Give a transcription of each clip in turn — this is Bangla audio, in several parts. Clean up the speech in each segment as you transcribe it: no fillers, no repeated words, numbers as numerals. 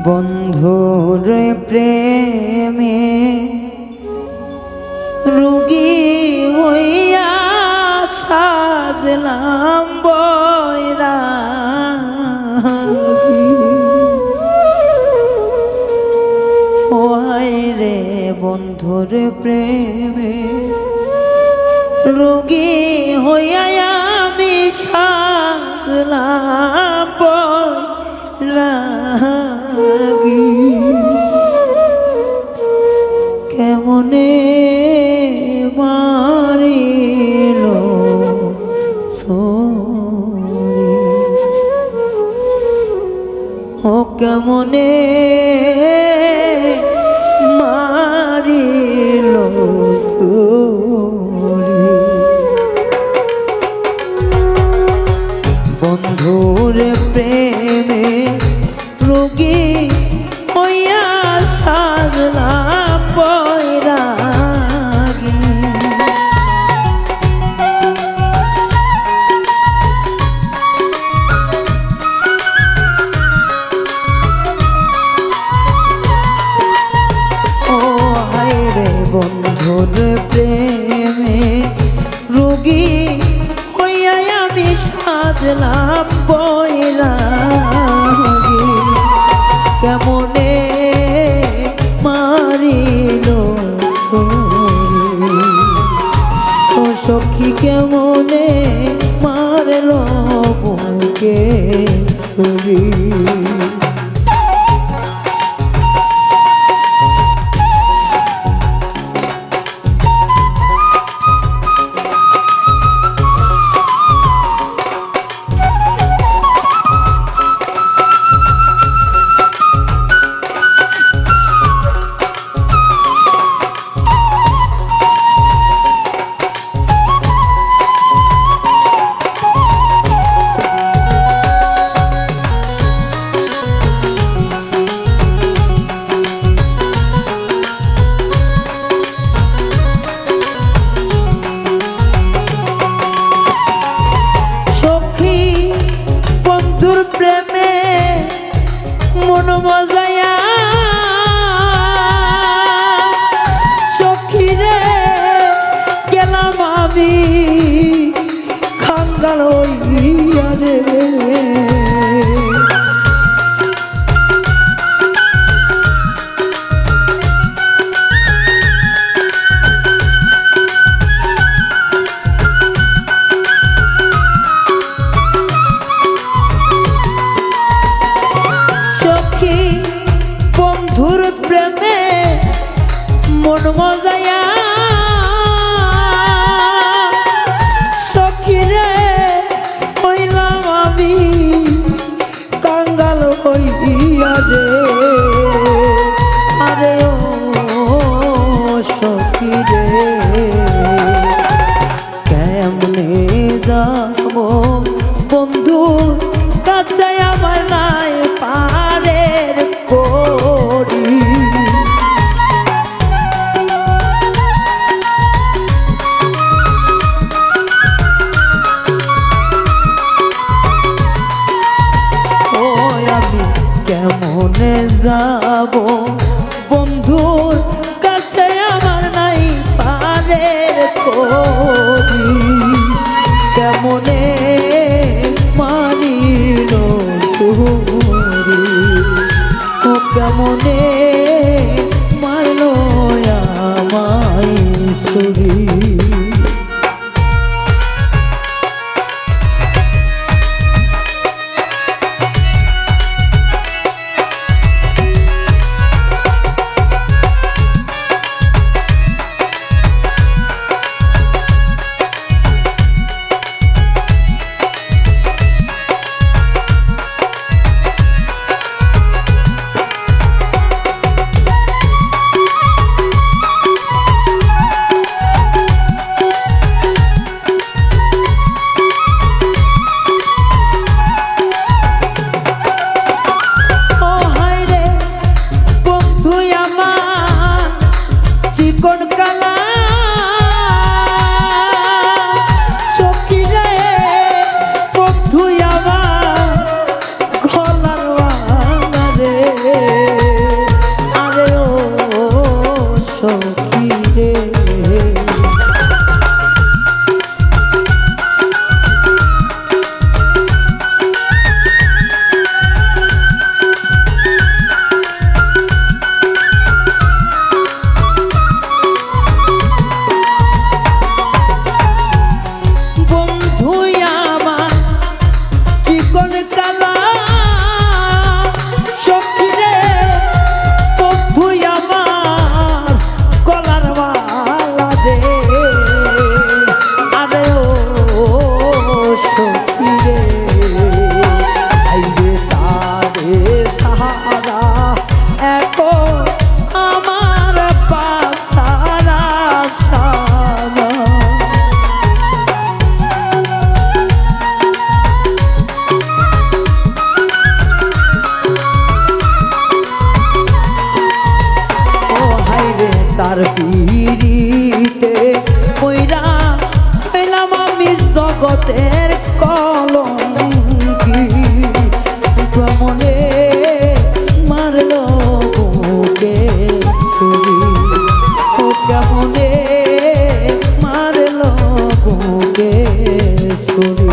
বন্ধুর প্রেমে রোগী হইয়া সাজলাম বৈরাগী। ও হায় রে বন্ধুর প্রেমে রোগী হইয়া আমি সাজলাম বৈরাগী। কেমনে মারিল ছুরি, ও কেমনে মারিল ছুরি। বন্ধুর প্রেমে রোগী হইয়া সাজলাম বৈরাগী। ও হায় রে বন্ধুর প্রেমে রোগী হইয়া আমি সাজলাম বৈরাগী। কেমনে মারিল ছুরি, ও সখী কেমনে মারল বুকে ছুরি। প্রেমে মন মজায়া সখী রে গেলাম আমি খাঙ্গাল হইয়া রে। বন্ধুর প্রেমে মন মজায়া সখী রে হইলাম আমি কাঙ্গাল হইয়া রে। আরে ও সখী রে কেমনে যাব বন্ধু কাছে আমার নাই পারের করি। ও আমি কেমনে যাব বন্ধুর কাছে আমার নাই পারের করি। কেমনে মানিল ছুরি, ও কেমনে মারল আমায় ছুরি। জগতের কলঙ্কি কেমনে মারলো বুকে ছুরি ও কেমনে মারলো বুকে ছুরি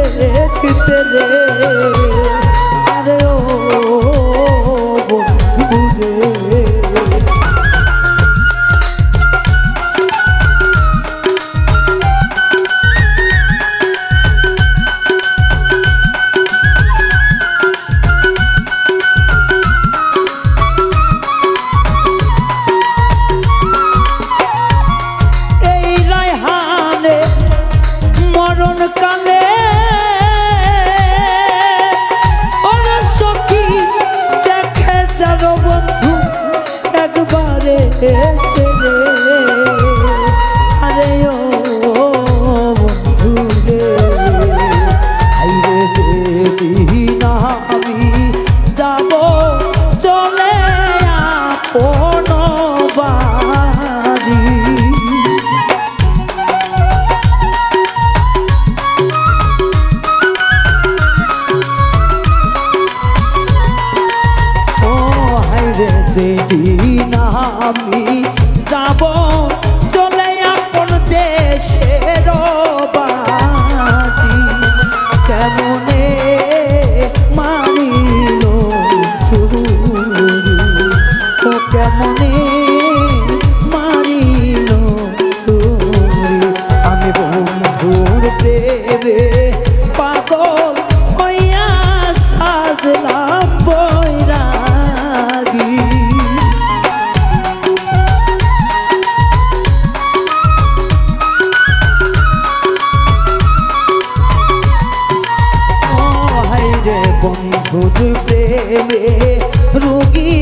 দেখতে রে আরে ও বন্ধু রে এই রায়হানে মরণ কালে এসে রে আরে ও বন্ধু রে আইরে যেদিন আমি যাব চলে আপন বাড়ি ও আইরে যেদিন আমি যাব চলে আপন দেশের বাড়ি কেমনে মারিল ছুরি ও কেমনে মারিল ছুরি আমি বন্ধুর প্রেমে পাগল হইয়া সাজলাম বৈরাগী বন্ধুর প্রেমে রোগী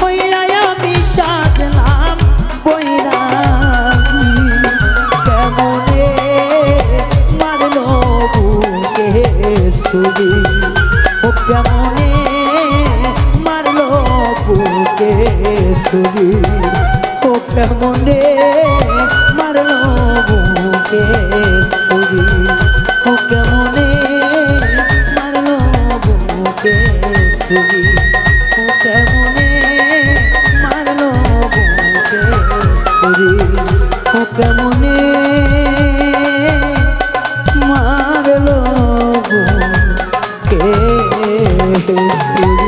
হইয়া আমি সাজলাম বৈরাগী কেমনে মারলো বুকে ছুরি ও কেমনে মারলো বুকে ছুরি ও কেমনে মারলো বুকে ছুরি ও কেমনে ছুরি ও কেমনে মারলো বুকে ছুরি ও কেমনে মারলো বুকে ছুরি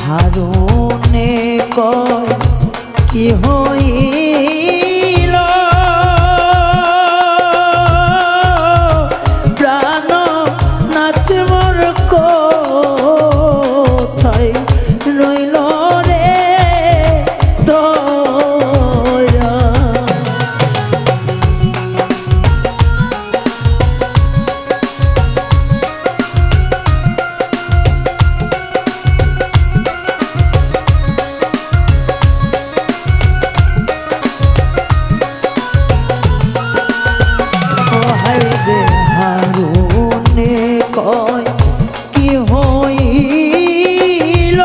হারুনে কয় কি হইল প্রাণ নাচ মোর কোথায় রইল রে দয়া হারুনে কয় কি হইল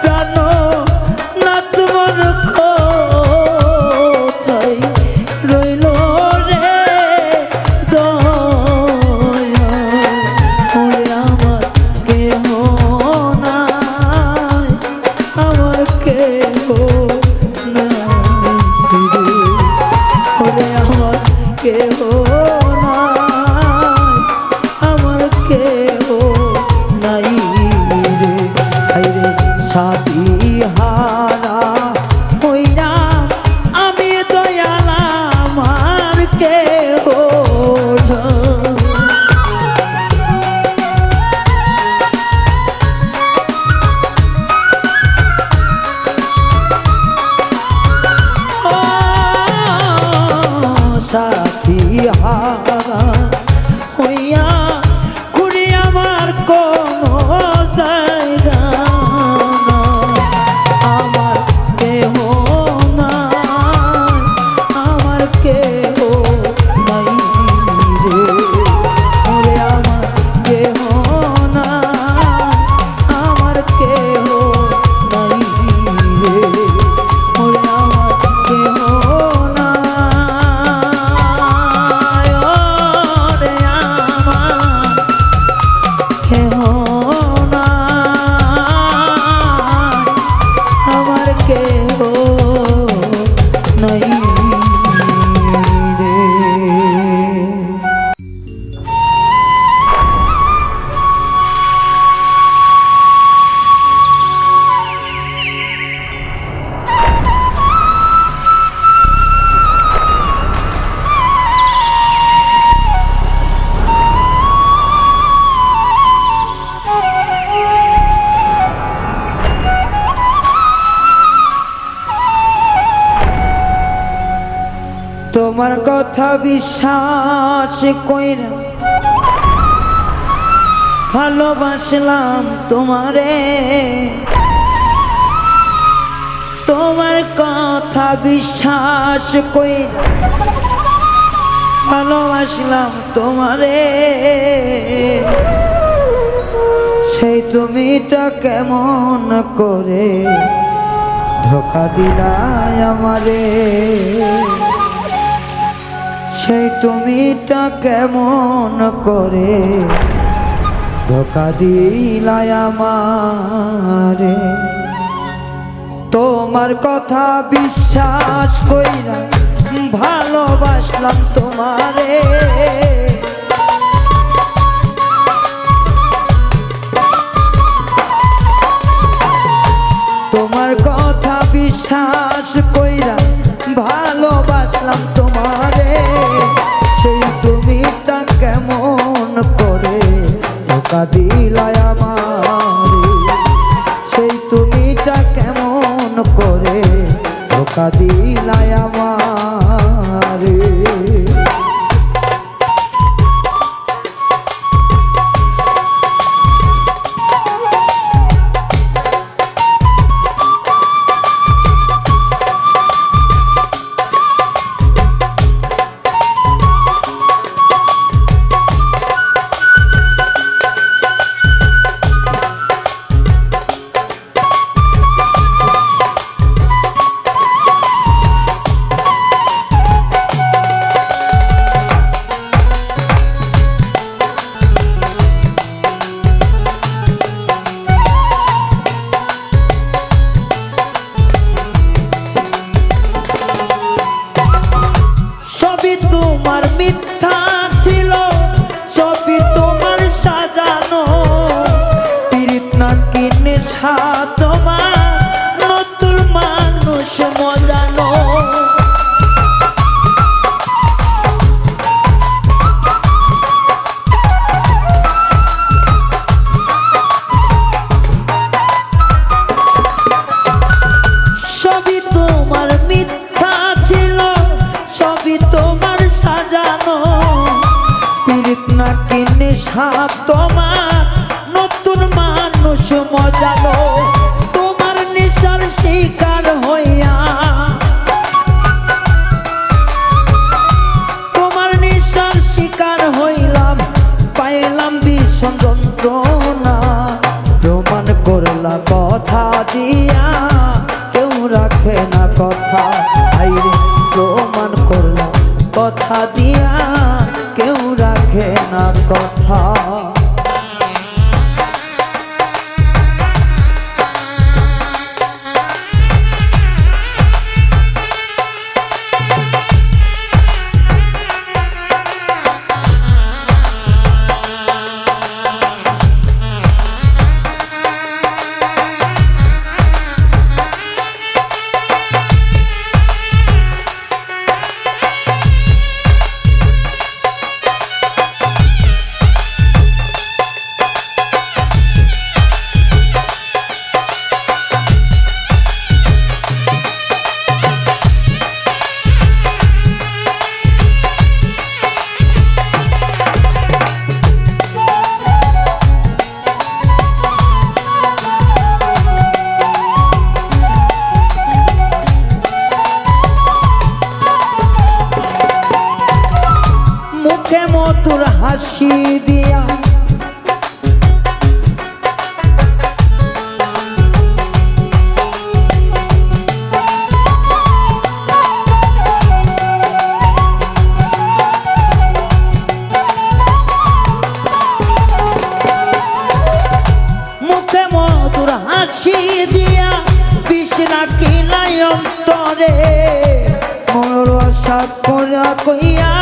প্রাণ নাথ মোর কোথায় রইল রে দয়া ওরে আমার কেহ নাই আমার কেহ নাই ওরে আমার কেহ নাই আমার কেহ নাই রে আইরে সাথী হারা হইরা আমি দয়াল আমার কেহ সাথী হারা হইয়া ঘুরে আমার কোনো জায়গা আমার কেহ নাই আমার কেহ নাই রে ওরে আমার কেহ নাই আমার কেহ নাই রে ওরে আমার কেহ তোমার কথা বিশ্বাস কইরা ভালোবাসলাম তোমারে তোমার কথা বিশ্বাস কইরা ভালোবাসলাম তোমারে সেই তুমিটা কেমন করে ধোকা দিলাই আমারে সেই তুমিটা কেমন করে ধোকা দিলাই আমারে তোমার কথা বিশ্বাস কইরা ভালোবাসলাম তোমারে তোমার কথা বিশ্বাস কইরা ভালোবাসলাম তোমারে সেই তুমিটা কেমন করে ধোকা দিলাই আমারে সেই তুমিটা কেমন করে ধোকা দিলাই আমারে কথা তোমার নতুন মানুষ মজানো সবই তোমার মিথ্যা ছিল সবই তোমার সাজানো পীড়িত নাকি নেশা তোমার নতুন মানুষ মজালো তোমার নেশার শিকার হইয়া তোমার নেশার শিকার হইলাম পাইলাম ভীষণ যন্ত্রণা প্রমাণ করলা কথা দিয়া কেউ রাখে না কথা আইরে প্রমাণ করলা কথা দিয়া কেউ রাখে না কথা মধুর হাসি দিয়া মুখে মধুর হাসি দিয়া বিষ্ণা কিলাই অন্তরে মনোর আশা করা কইয়া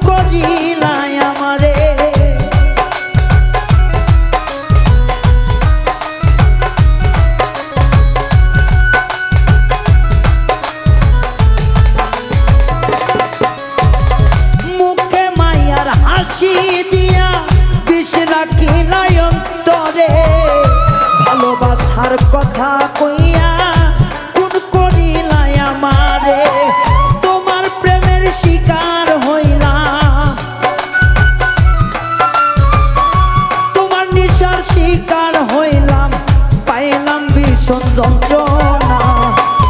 করিলাই আমারে মুখে মায়ার হাসি দিয়া বিষ রাখিলাই অন্তরে ভালোবাসার কথা কইয়া কোন করিলাই আমারে তোমার প্রেমের শিকার হইলাম তোমার নিশার শিকার হইলাম পাইলাম ভীষণ যন্ত্রণা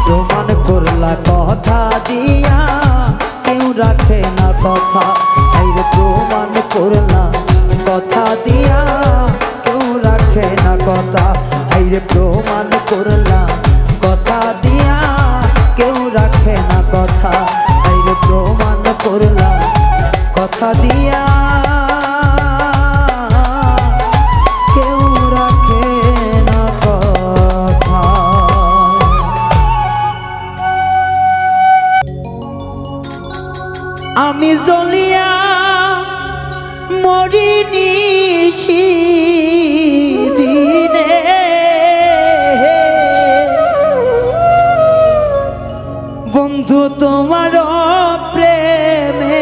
প্রমাণ করলা কথা দিয়া কেউ রাখে না কথা আইরে প্রমাণ করলা কথা দিয়া কেউ রাখে না কথা আইরে প্রমাণ করলা কথা দিয়া কেউ রাখে না কথা আইরে প্রমাণ করলা কথা দিয়া কেউ রাখে না কথা আমি জ্বলিয়া মরিনি দিনে বন্ধু তোমার প্রেমে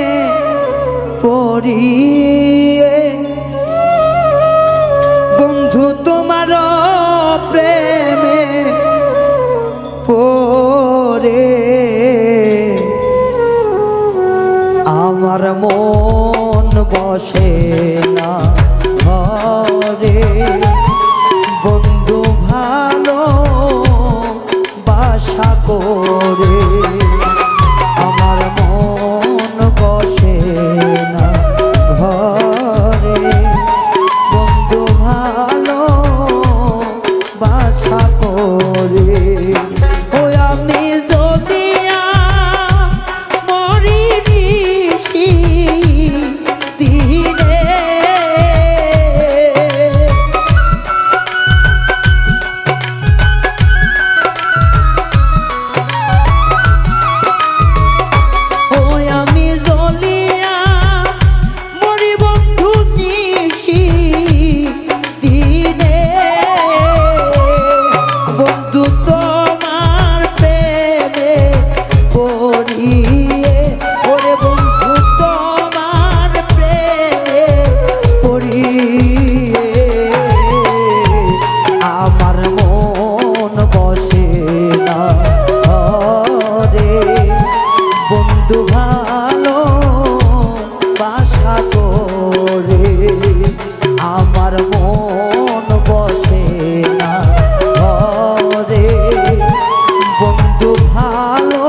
পড়িয়ে বন্ধু তোমার প্রেমে পড়ে আমার মন বসে না ঘরে বন্ধু ভালো বাসা করে আমার মন বসে না ঘরে বন্ধু ভালো বাসা করে ও আমি যদিয়া মরিনি দিন আমার মন বসে না ঘরে বন্ধু ভালো বাসা করে আমার মন বসে না ঘরে বন্ধু ভালো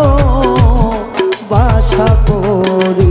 বাসা করে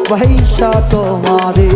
ভাইসা তোমারে।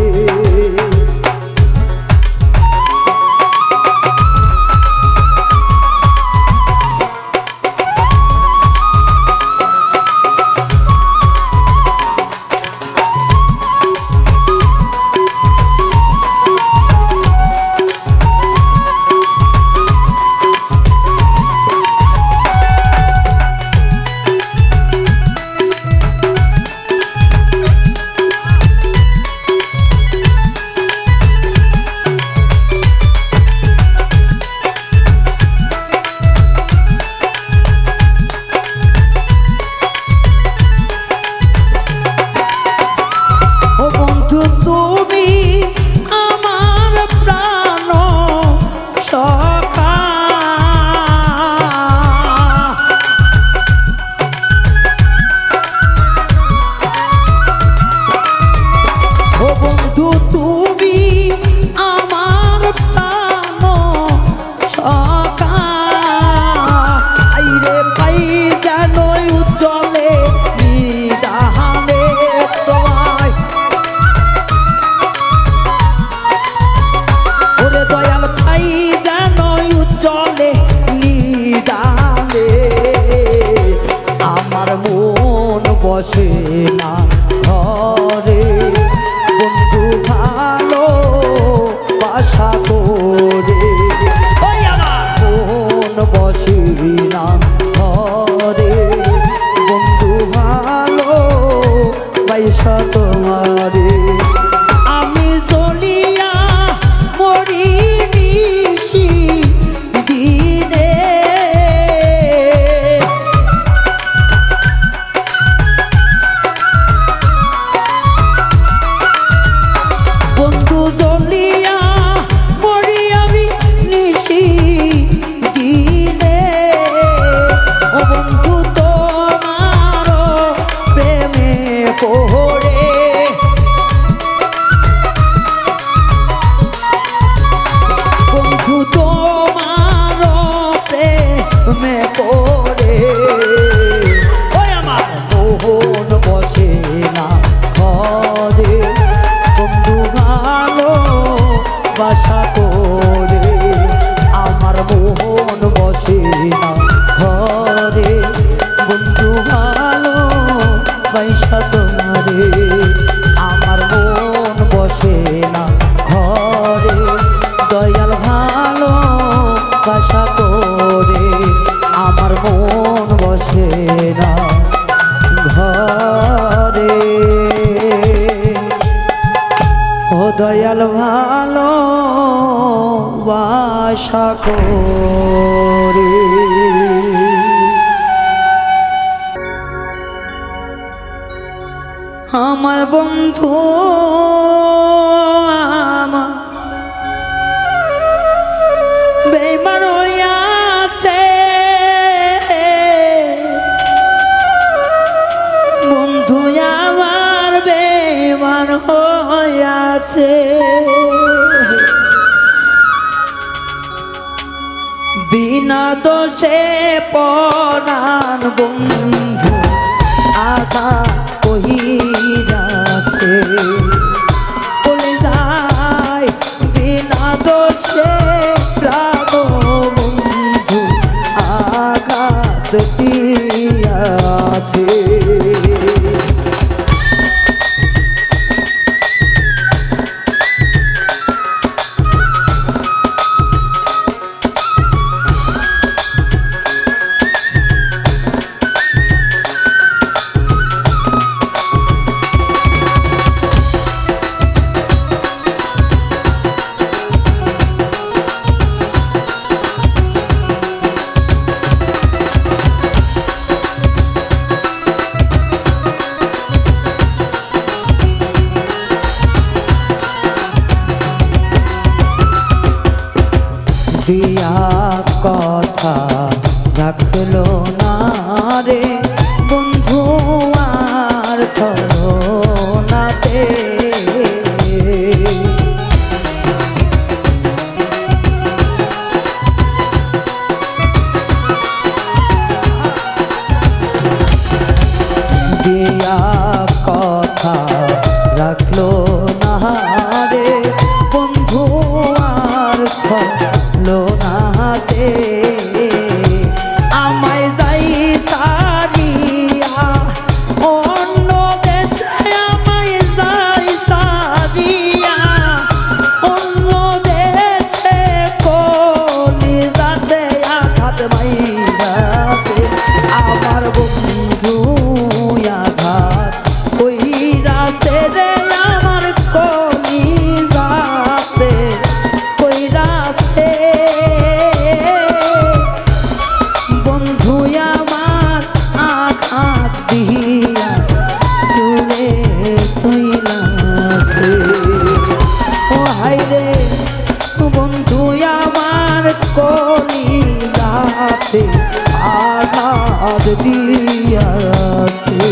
বসে না ঘরে বন্ধু ভালো বাসা করে, ওই আমার মন বসে না ঘরে বন্ধু ভালো বাসা তোমারে। আমি জ্বলিয়া মরি নিশি দিনে, বাসা করে আমার মন বসে না ঘরে বন্ধু ভালো বাসা তোমারে। আমার মন বসে না ঘরে দয়াল ভালো বাসা করে, আমার মন বসে না ঘরে। ও দয়াল ভালো বাসা করে। আমার বন্ধু আমার বেঈমান হইয়াছে, বন্ধু আমার বেঈমান হইয়াছে। বিনা দোষে পরাণ বন্ধু আঘাত কহিরাছে, বলে যায় বিনা দোষে প্রাণ বন্ধু আঘাত দিয়াছে। দিয়া কথা রাখলো না রে বন্ধু আর ছলনাতে, দিয়া কথা কথা রাখলো না রে বন্ধু আর ছলো না হাতে আমায় যাই তারিয়া অন্য দেশে আমায় যাই তারিয়া অন্য দেশে কলিজাতে আঘাত মাইরাছে আমার বন্ধু আঘাত কইরাছে রে আমার কলিজাতে কইরাছে বন্ধু আমার আঘাত দিয়া দূরে চইলাছে ও হায়রে বন্ধু আমার কলিজাতে আঘাত দিয়াছে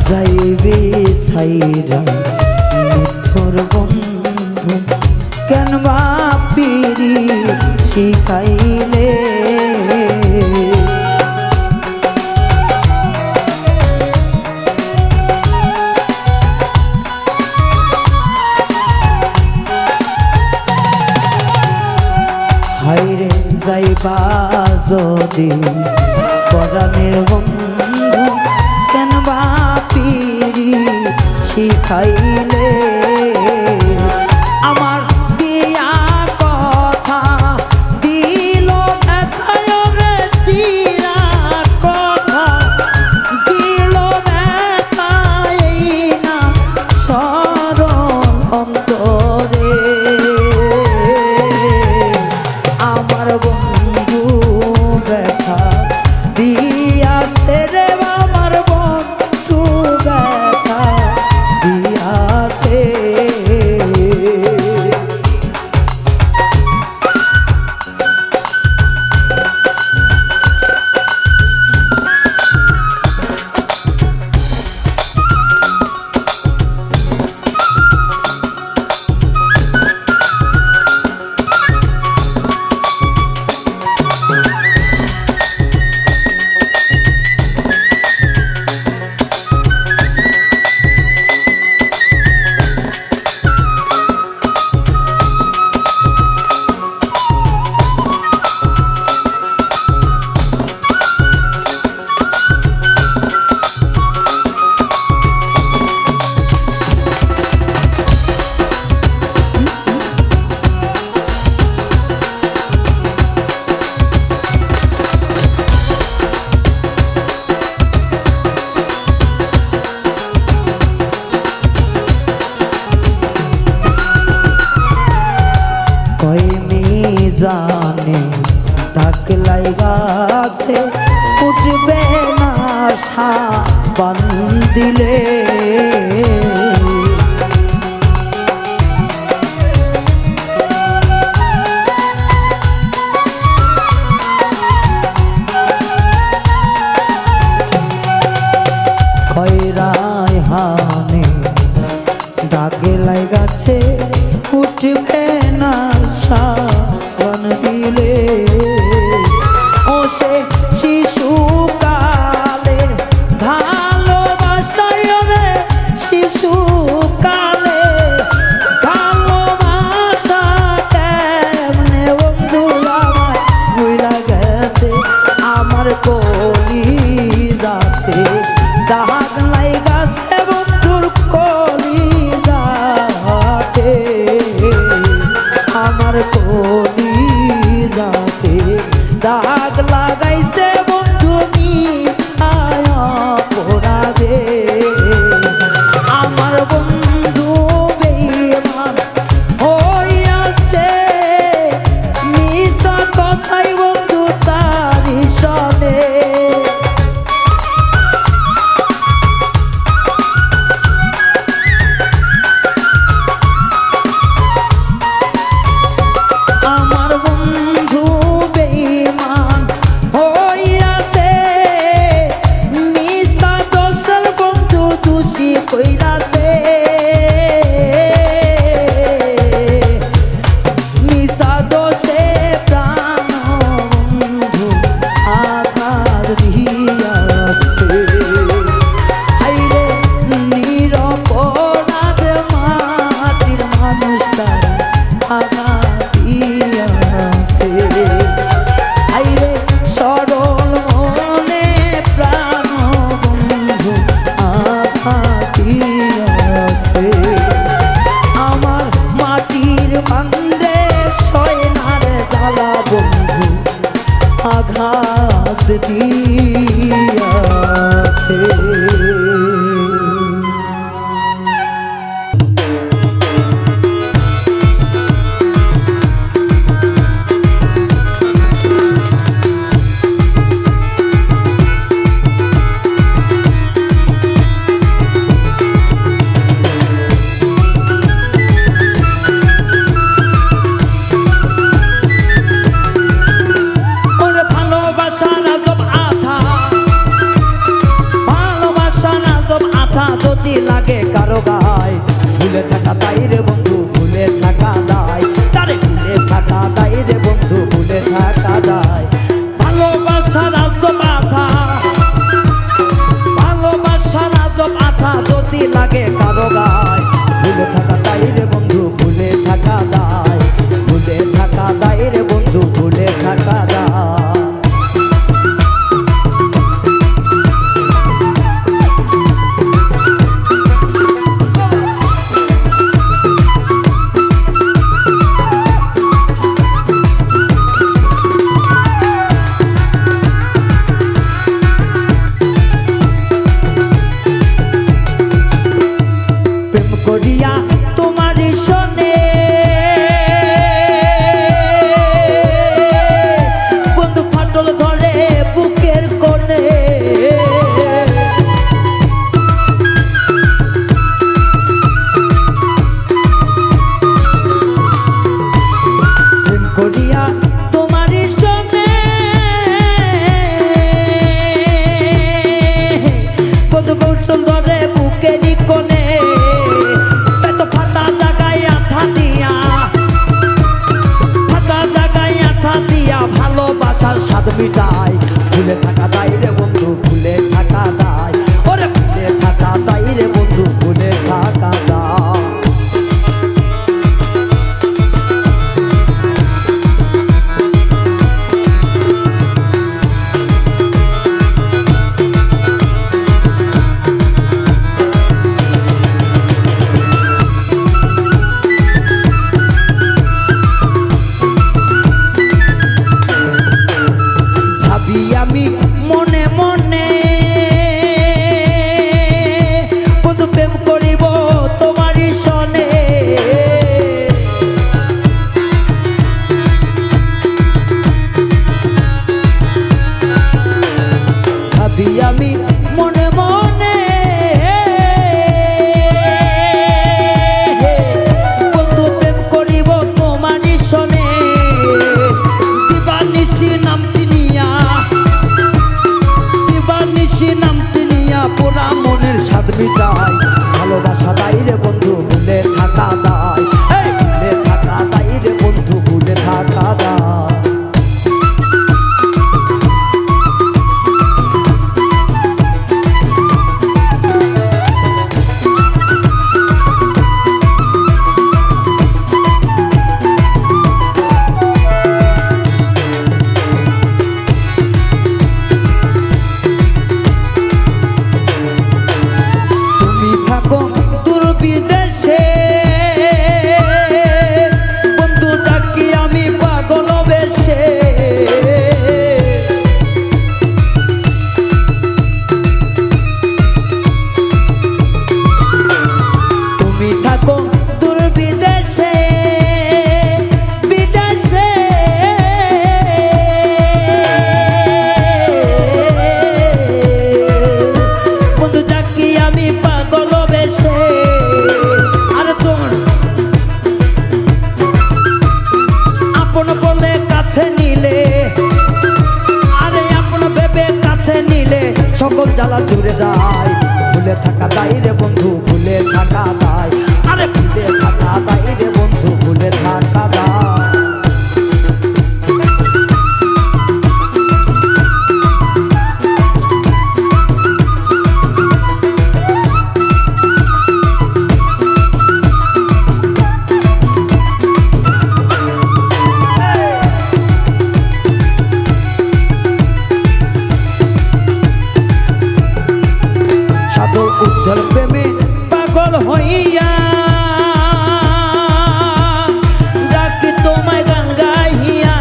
যাইবে ছাইরা মিঠুর বন্ধু কেন বা পিরি শিখাইলে হাইরে যাইবা যদি পরাণের বন্ধু কেন বা পিরি শিখাইলে আমার দিয়া কথা দিল ব্যথায় রে দিয়া কথা দিল ব্যথায় না সরল অন্তরে আমার বন্ধু ব্যথা দিয়াছে রে আমার বন্ধু ব্যথা দিয়াছে জানে তাকলাই গাছে উঠবে না সাবান দিলে খয়রায় হানে দাগে লাগাছে উঠবে না সাবান দিলে ও সে শিশুকালে ভালোবাসায় রে শিশুকালে ভালোবাসা কেমনে বন্ধু আমার ভুইলা গেছে আমার কলিজাতে দাগ লাগাছে বন্ধুর কলিজাতে আমার কলিজাতে দাগ লাগাইছে বন্ধু হইয়াছে। যদি লাগে কারো গায় ভুলে থাকা তাই রে বন্ধু ভুলে থাকা দায়, তারে ভুলে থাকা তাই রে বন্ধু ভুলে থাকা দায়। ভালোবাসার আজব আঠা, ভালোবাসার আজব আঠা যদি লাগে কারো গায় ভুলে থাকা তাই রে বন্ধু ভুলে থাকা দায়, ভুলে থাকা দায় রে বন্ধু ভুলে থাকা দায়। করিয়া তোমারই শোনে বন্ধু ফাটল ধরে বুকের কোণে, প্রেম করিয়া তোমারই শোনে বন্ধু ফাটল ধরে বুকেরই কোণে। ভালোবাসার স্বাদ মিটাই ভুলে থাকা দায় রে বন্ধু ভুলে থাকা দায়, ওরে ভুলে থাকা দায় রে বন্ধু ভুলে থাকা দায়। আমি মনে মনে বন্ধু প্রেম করিব তোমারই সনে, ভাবি আমি মনে মনে বন্ধু প্রেম করিব তোমারই সনে। দিবানিশি নামটি নিয়া, দিবানিশি নামটি নিয়া পুরা মনের স্বাদ মিটাই ভালোবাসা দায় রে বন্ধু ভুলে থাকা দায়, এই ভুলে থাকা দায় রে বন্ধু ভুলে থাকা দায়। সকল জ্বালা জুড়ে যায় ভুলে থাকা দায় রে বন্ধু ভুলে থাকা দায়, আরে ভুলে থাকা দায় রে বন্ধু ভুলে থাকা দায়। উজ্জ্বল প্রেমে পাগল হইয়া ডাকি তোমায় গান গাইয়া,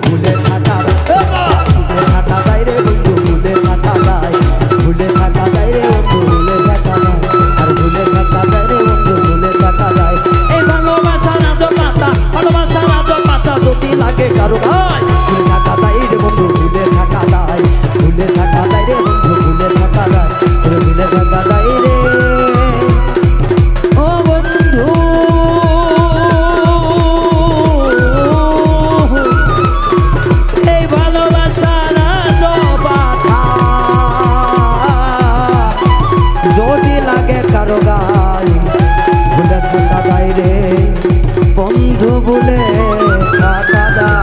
ভুলে থাকা ভুলে থাকা যায় রে বন্ধু ভুলে থাকা যায় ভুলে থাকা যায় রে বন্ধু ভুলে থাকা যায় আর ভুলে থাকা যায় রে বন্ধু ভুলে থাকা যায় এই ভালোবাসা রাজ পাতা ভালোবাসা রাজ পাতা যদি লাগে কারো গায় ভুলে থাকা যায় রে বন্ধু ভুলে থাকা যায় ভুলে থাকা যায় রে বন্ধু ভুলে থাকা যায় ভুলে থাকা যায় রে ও বন্ধু এই ভালোবাসা রাজ পাতা যদি লাগে কারো গায় ভুলে থাকা যায় রে বন্ধু ভুলে থাকা যায়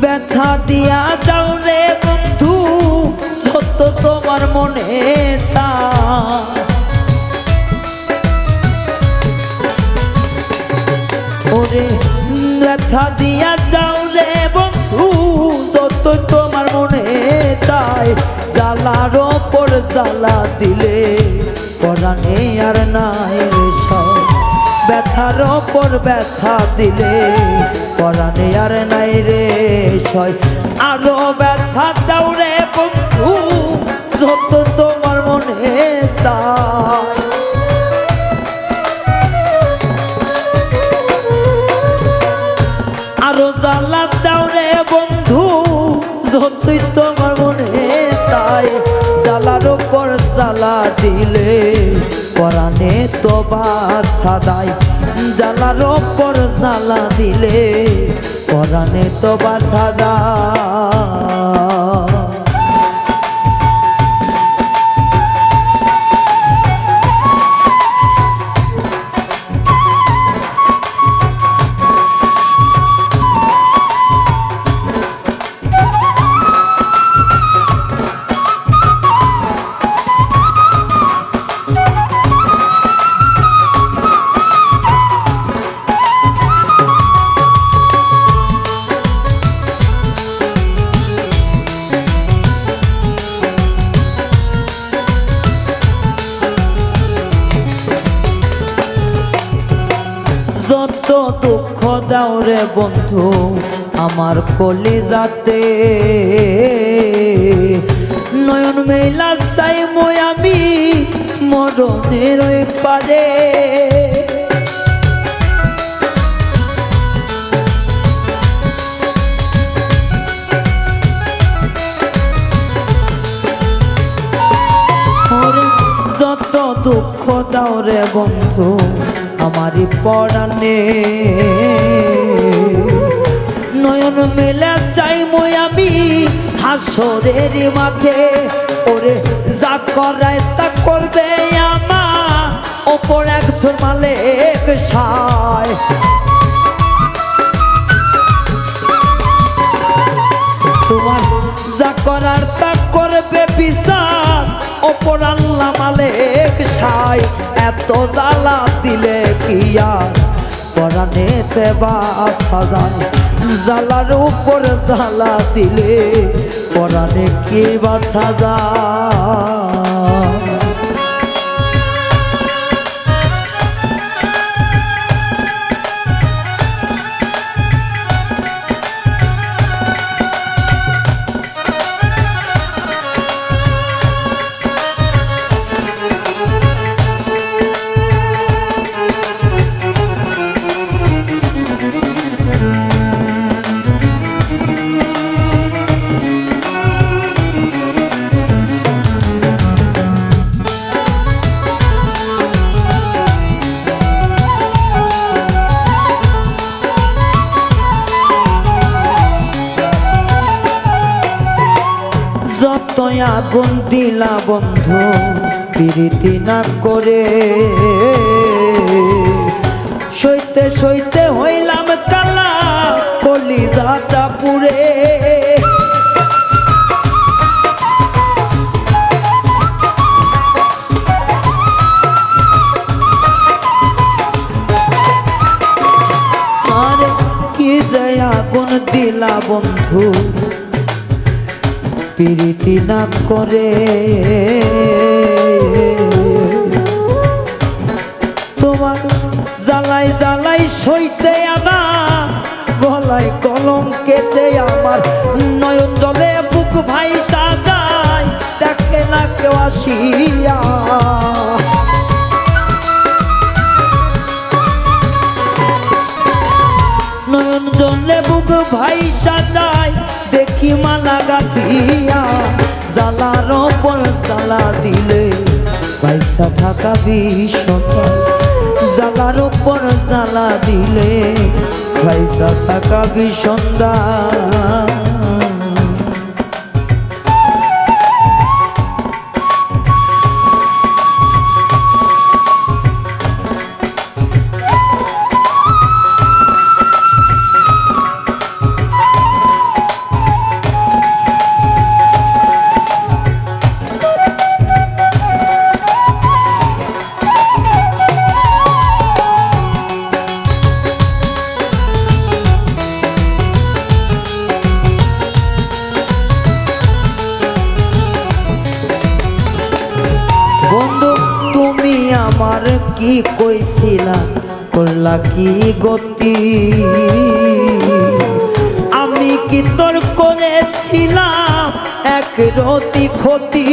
ব্যথা দিয়া যাও রে বন্ধু যত তোমার মনে চায় ওরে ব্যথা দিয়া যাও রে বন্ধু যত তোমার মনে চায় জ্বালার ওপর জ্বালা দিলে পরাণে আর নাই রে সয় ব্যথার ওপর ব্যথা দিলে পরাণে আর নাই রে সয় আরো ব্যথা দাও রে বন্ধু যত তোমার মনে চায় আরো জ্বালা দাও রে বন্ধু যতই তোমার মনে চায় জ্বালার ওপর জ্বালা দিলে পরাণে তো বাধা দেয় জ্বালার ওপর জ্বালা দিলে পরাণে তো বাধা দেয় যত দুঃখ দাও রে বন্ধু আমার কলিজাতে নয়ন মেলা চাই মই আমি মরণের ওই পারে যত দুঃখ দাও রে বন্ধু আমারি পরাণে নয়ন মেলা চাই মই আমি হাসরের মাঠে ওরে যা করায় তা করবে আমার ওপর একজন মালিক সায় তোমার যা করার তা করবে বিচার ওপর আল্লাহ মালিক সায় এত জ্বালা দিলে কি আর পরাণেতে বাসা যায় জ্বালার উপর জ্বালা দিলে পরাণে কি বাসা যায় যতই আগুন দিলা বন্ধু প্রীতি না করে সইতে হইলাম কালা কলিজাটা পুরে। আরে কি যে আগুন দিলা বন্ধু প্রীতি না করে, তোমার জ্বালাই জ্বালাই সইতে আনা গলায় কলম কেটে আমার নয়ন জলে বুক ভাই সাজায় দেখে না কেউ আসিয়া। নয়ন জলে বুক ভাই সাজায় দেখি মালা গাথিয়া, জ্বালার ওপর জ্বালা দিলে পয়সা থাকা বিষটা, জ্বালার ওপর জ্বালা দিলে পয়সা থাকা বিষন্দা। বন্ধু তুমি আমার কি কইছিলা করলা কি গতি, আমি কি তোর করেছিলাম এক রতি ক্ষতি।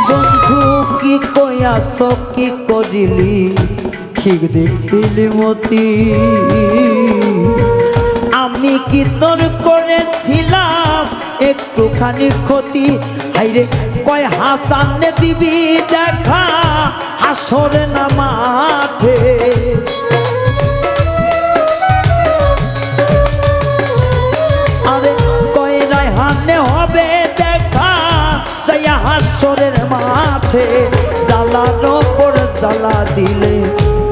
বন্ধু কি কইয়াছ কি করিলি ঠিক দেখিলি মতি, আমি কি তোর করেছিলাম একটুখানি ক্ষতি। হাইরে কয় হাসানে দিবি দেখা হাসরে না মাঠে, আরে কয় রায়হানে হবে দেখা যাইয়া হাসরের মাঠে। জ্বালার ওপর জ্বালা দিলে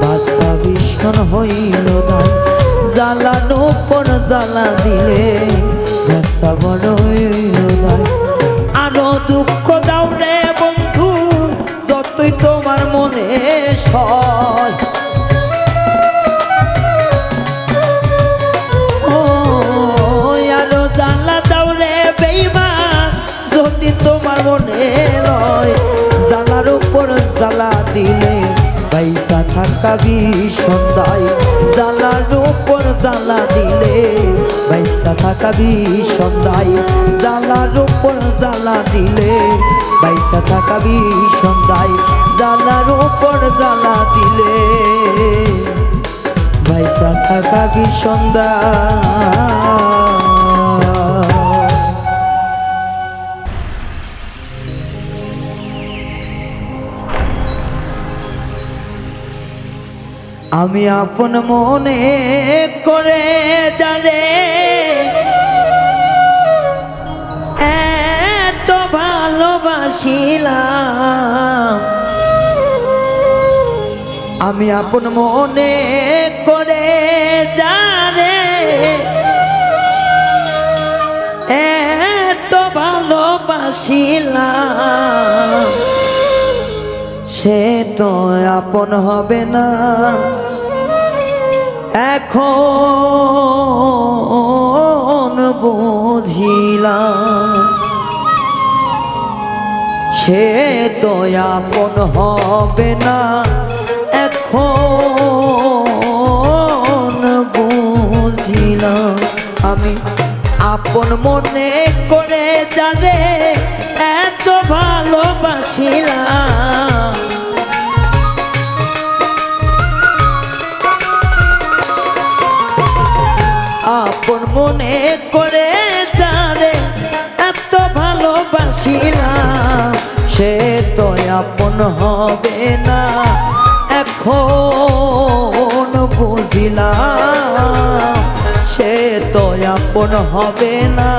বাচ্চা ভীষণ হইল দায়, জ্বালার ওপর জ্বালা দিলে বাচ্চা বড় হইল দায়। আরো দুঃখ দাও রে বন্ধু যতই তোমার মনে সয়, ও আরো জ্বালা দাও রে বেঈমান যদি তোমার মনে রয়। জ্বালার উপর জ্বালা দিলে পয়সা থাকা বিষন্দায়, জ্বালার উপর জ্বালা দিলে পয়সা থাকা বিষন্দায়, জ্বালার উপর জ্বালা দিলে পয়সা থাকা বিষন্দায়, জ্বালার উপর জ্বালা দিলে পয়সা থাকা বিষন্দায়। আমি আপন মনে করে জানে এত ভালোবাসিলাম, আমি আপন মনে করে জানে এত ভালোবাসিলাম, সে তো আপন হবে না এখন বুঝিলাম, সে তো আপন হবে না এখন বুঝিলাম। আমি আপন মনে করে জানে এত ভালোবাসিলাম, আপন মনে করে জানে এত ভালোবাসিলাম, সে তো আপন হবে না এখন বুঝিলাম, সে তো আপন হবে না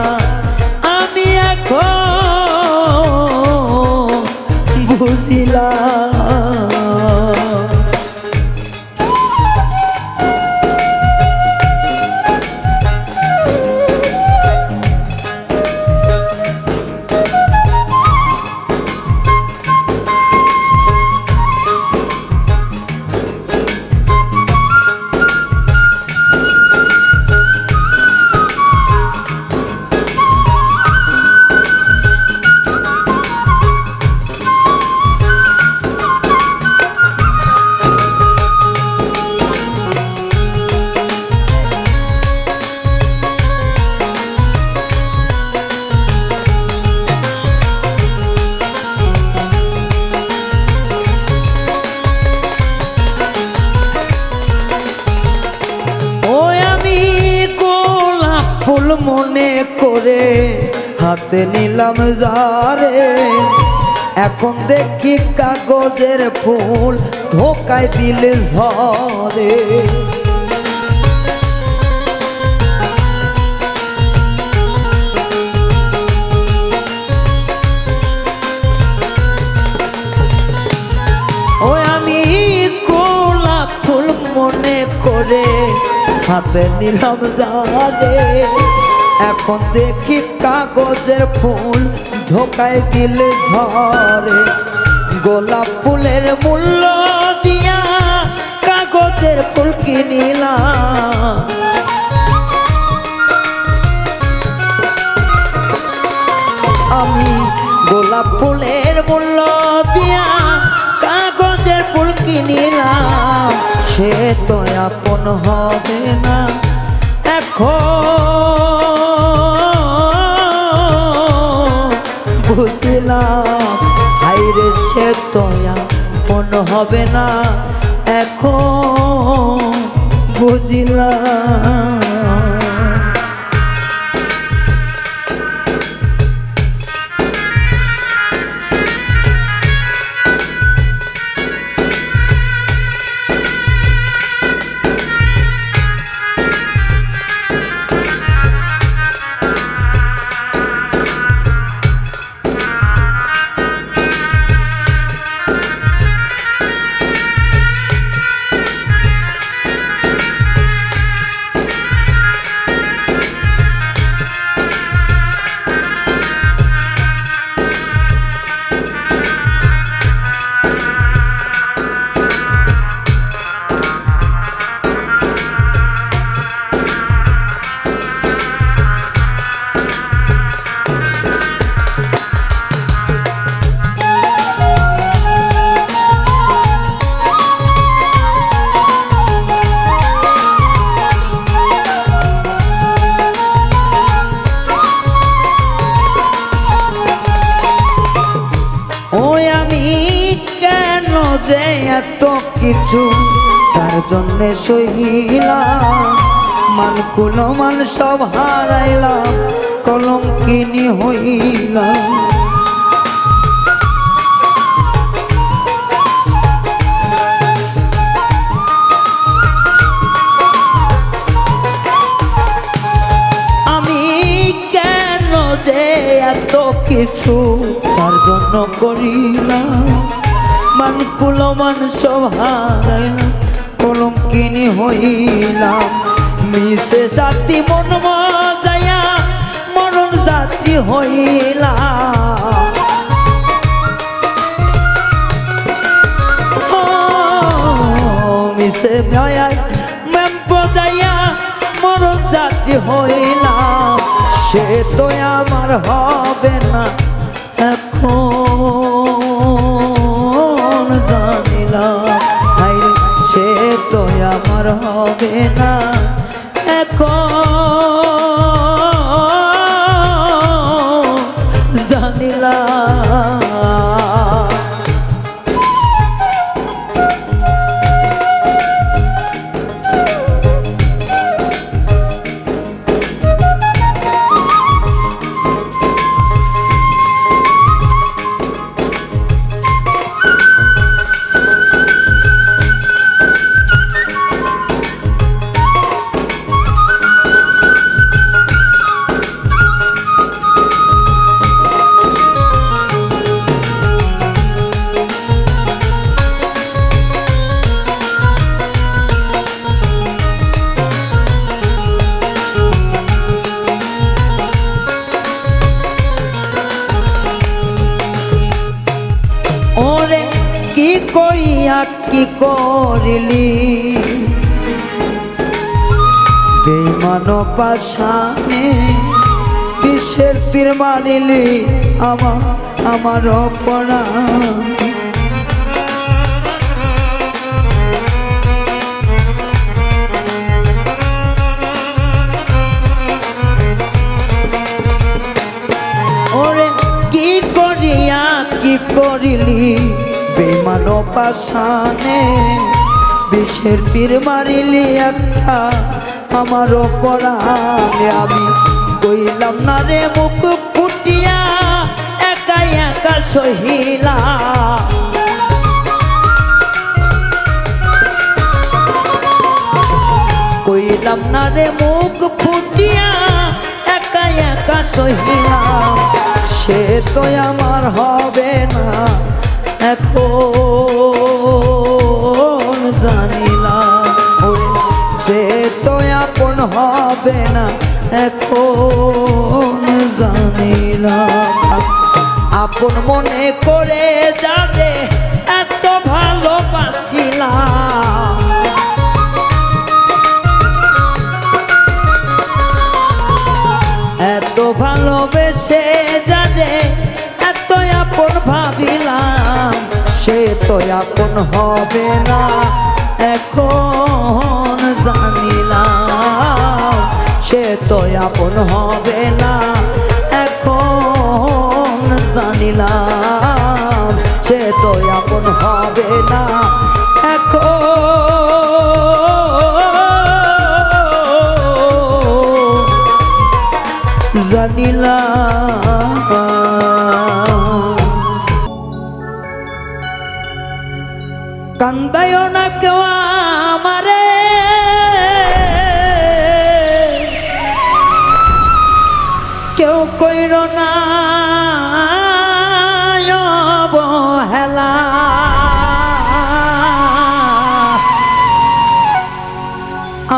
বুঝিলা মনে করে হাতে নিলাম যারে, এখন দেখি কাগজের ফুল ধোকায় দিলে ঝরে। ও আমি গোলাপ ফুল মনে করে হাতে নিলাম যারে, এখন দেখি কাগজের ফুল ধোকায় দিলে ঝরে। গোলাপ ফুলের মূল্য দিয়া কাগজের ফুল কিনিলাম, আমি গোলাপ ফুলের মূল্য দিয়া কাগজের ফুল কিনিলাম, সে তো আপন হবে না এখন বুঝলাম। হাইরে সে তো আপন হবে না এখন বুঝলাম। যে এত কিছু তার জন্য সহিলাম, মান কুলমান সব হারাইলাম, কলঙ্কিনী হইলাম। আমি কেন যে এত কিছু তার জন্য করিলাম, মান কুলমান সব হারাইলাম, কলঙ্কিনী হইলাম। মিশে জাতি মন মজায়া মরণ জাতি হইলাম, মিশে ভয়ায় মেম বজায়া মরণ জাতি হইলাম, সে তো আমার হবে না এখন জানিলাম। হাইরে সে তো আমার হবে না এখন জানিলাম। কি করিলি বেঈমান পাশানে বিশ্বের তীর মারিলি আমার প্রাণ ওরে কি করিয়া কি করিলি বেঈমান পাশানে বিশ্বের তীর মারিলি একটা আমার পরাণে আমি কইলাম না রে মুখ ফুটিয়া একা একা সহিলা কইলাম না রে মুখ ফুটিয়া একা একা সহিলাম সে তো আমার হবে না এখন জানিলাম সে তো আপন হবে না এখন জানিলাম আপন মনে করে যাবে এত ভালোবাসিলাম এত ভালোবেসে যাবে এত আপন ভাবিলাম সে তো আপন হবে না এখন জানিলাম সে তো আপন হবে না এখন জানিলাম সে তো আপন হবে না এখন জানিলাম কান্দায়ও না কেউ আমারে কেউ কইর না অবহেলা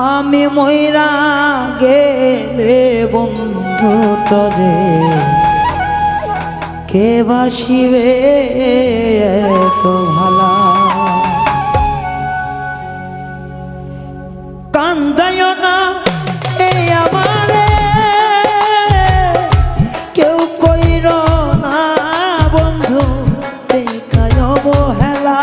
আমি মইরা গেলে বন্ধু তরে কে বাসিবে এত ভালা কান্দায় না এই আমারে কেউ কইর না বন্ধু দেখায় অবহেলা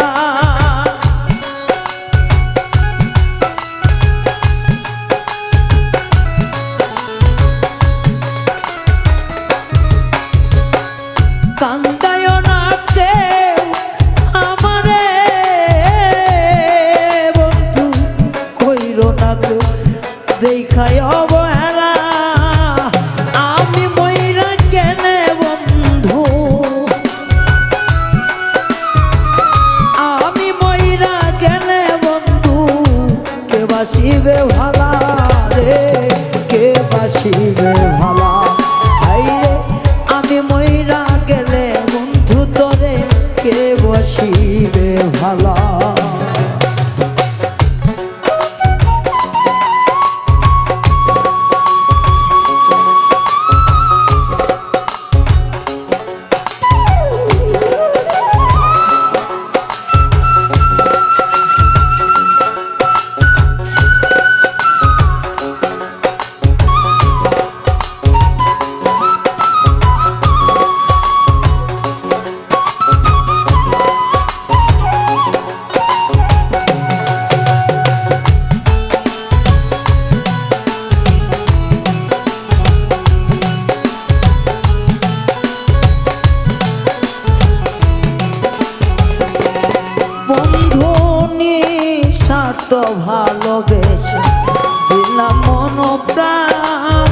কান্দায় না কেউ আমারে বন্ধু কইর না কেউ দেখায় অবহেলা আমি মইরা গেলে বন্ধু আমি মইরা গেলে বন্ধু কে বাসিবে ভালা রে কে বাসিবে ভালা আইরে আমি মইরা গেলে বন্ধু তোরে কে বাসিবে ভালা তো ভালোবেসে দিলাম মন প্রাণ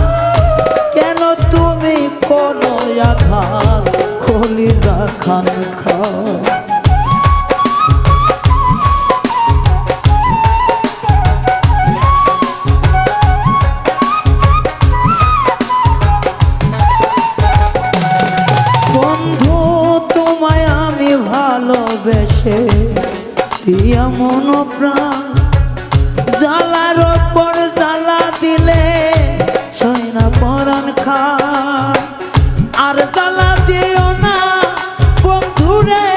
কেন তুমি কোনো আঘাত কলিজা খান খাও বন্ধু তোমায় আমি ভালোবেসে দিয়া মন প্রাণ জ্বালার পর জ্বালা দিলে সয়না পরাণ খান আর জ্বালা দিও না বন্ধু রে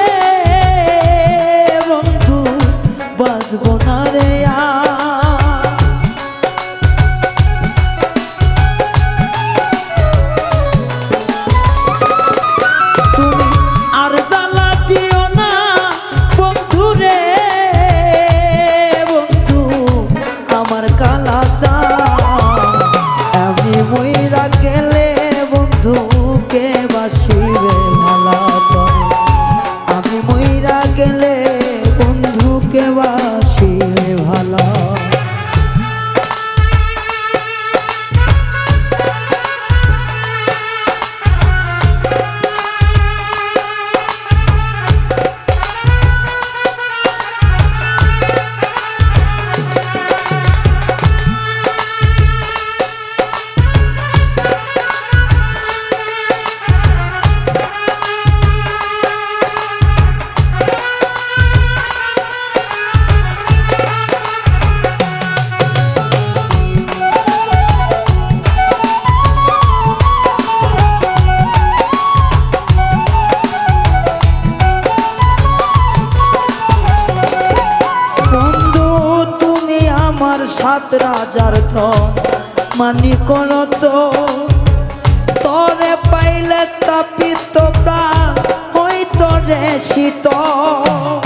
বন্ধু সাত রাজার ধন মানিক রতন তোরে পাইলে তাপিত প্রাণ হইত রে শীতল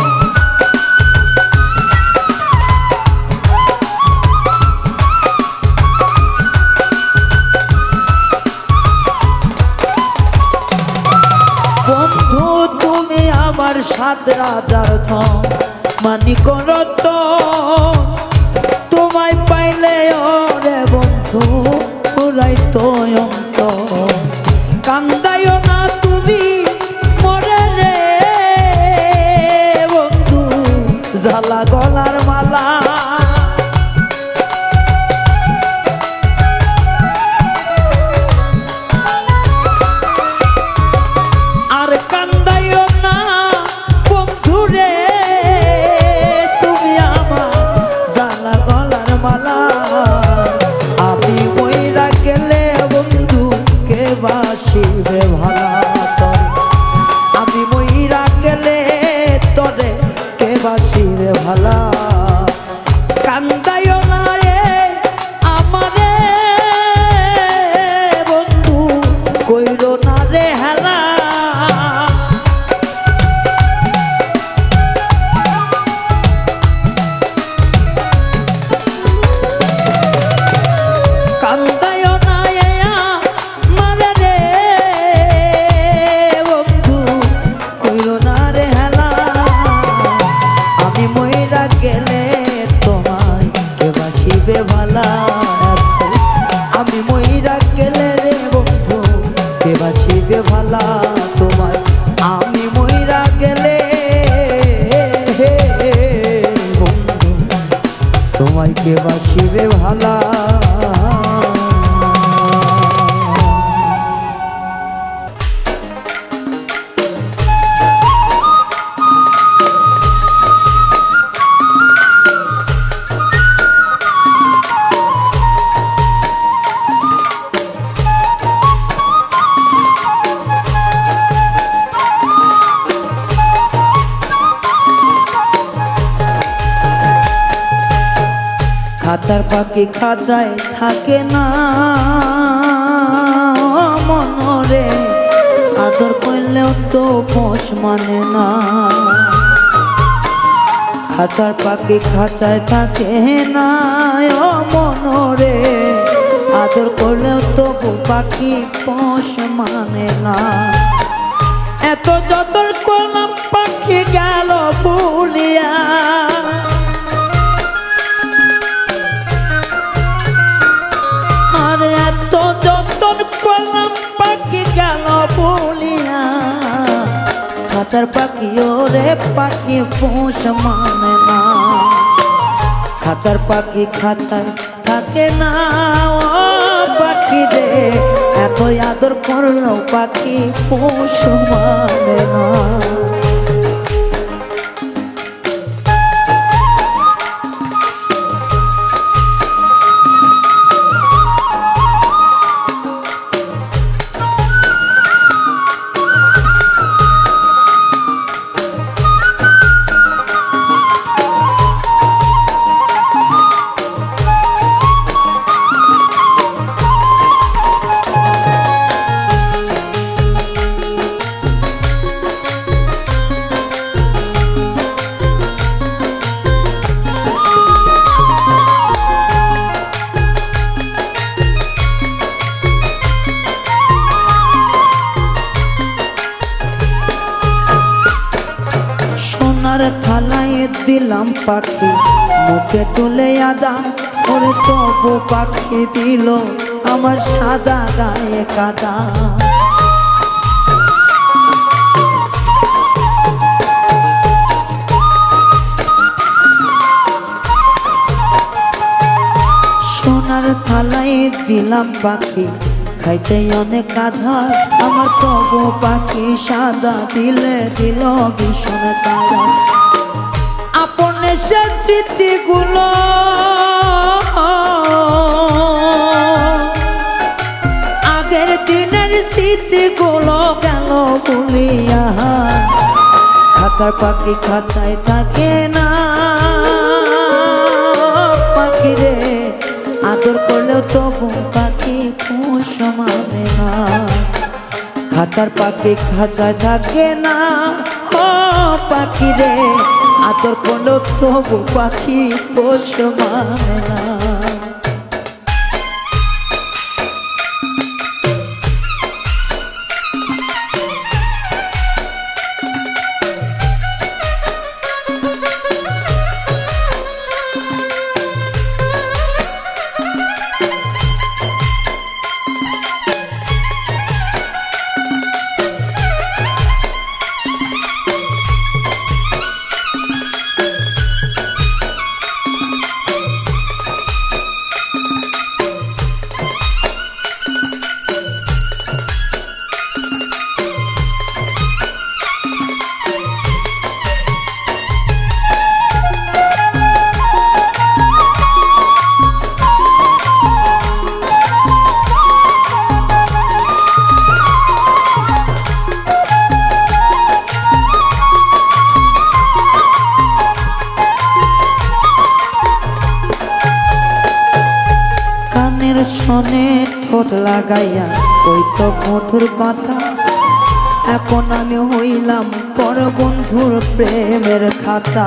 বন্ধু তুমি আমার সাত রাজার ধন মানিক রতন তোমায় পাইলে ওরে বন্ধু পুরাইতো অন্তর কান্দাইও না তুমি মরে রে বন্ধু জ্বালা গলার মালা আর কান্দাইও না বন্ধু রে তুমি আমার জ্বালা গলার মালা আমি মইরা গেলে বন্ধু কে বাসিবে ভালা আমি মইরা গেলে তোরে কে বাসিবে ভালা কান্দাইও না রে আমারে বন্ধু কইরো না রে হেলা কান্দাইও না আমারে রে বন্ধু কইরো না রে হেলা আমি মইরা গেলে তোমায় কে বাসিবে ভালা আমি মইরা গেলে রে বন্ধু কে বাসিবে ভালা তোমায় আমি মইরা গেলে বন্ধু তোমায় কে বাসিবে ভালা খাঁচার পাখি খাঁচায় থাকে না মনরে আদর করলেও তো পোষ মানে না খাঁচার পাখি খাঁচায় থাকে না মনরে আদর করলেও তো পাখি পোষ মানে না এত যতন করলাম পাখি গেল ভুলিয়া এত যতন করলাম পাখি গেল বলিয়া খাঁচার পাখি ওরে পাখি পোষ মানে না খাঁচার পাখি খাঁচায় থাকে না ও পাখি রে এত আদর করলো পাখি পোষ মানে না সোনার থালায় দিলাম পাখি মুখে তুলে আদা ওরে তবু পাখি দিল আমার সাদা গায়ে কাদা সোনার থালায় দিলাম পাখি খাইতে অনেক আধার আমার তবু পাখি সাদা দিলে দিল ভীষণ কাদা আপনে সে স্মৃতিগুলো আগের দিনের স্মৃতিগুলো গেল ভুলিয়া খাঁচার পাখি খাঁচায় থাকে না পাখি রে আদর করলেও তবু পাখি পোষ মানে না। খাঁচার পাখি খাঁচায় থাকে না, ও পাখি রে আদর করলেও তবু পাখি পোষ মানে না। শোনে ঠোঁট লাগাইয়া কইতো মধুর কথা, এখন আমি হইলাম পর বন্ধুর প্রেমের খাতা।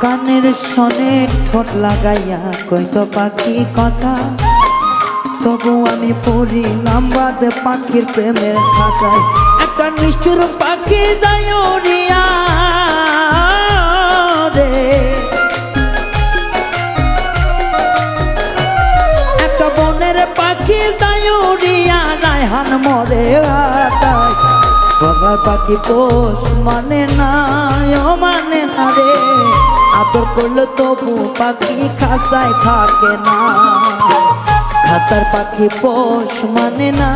কানের শোনে ঠোঁট লাগাইয়া কইতো পাখি কথা, তবু আমি পড়িলাম বাদ পাখির প্রেমের খাতায়। একটা নিষ্ঠুর পাখি যায় উড়িয়া রে, একটা বনের পাখি যায় উড়িয়া, রায়হান মরে আতায়। বাবার পাখি পোষ মানে না, ও মানে না রে আদর করলে তবু পাখি খাঁচায় থাকে না। খাঁচার পাখি পোষ মানে না,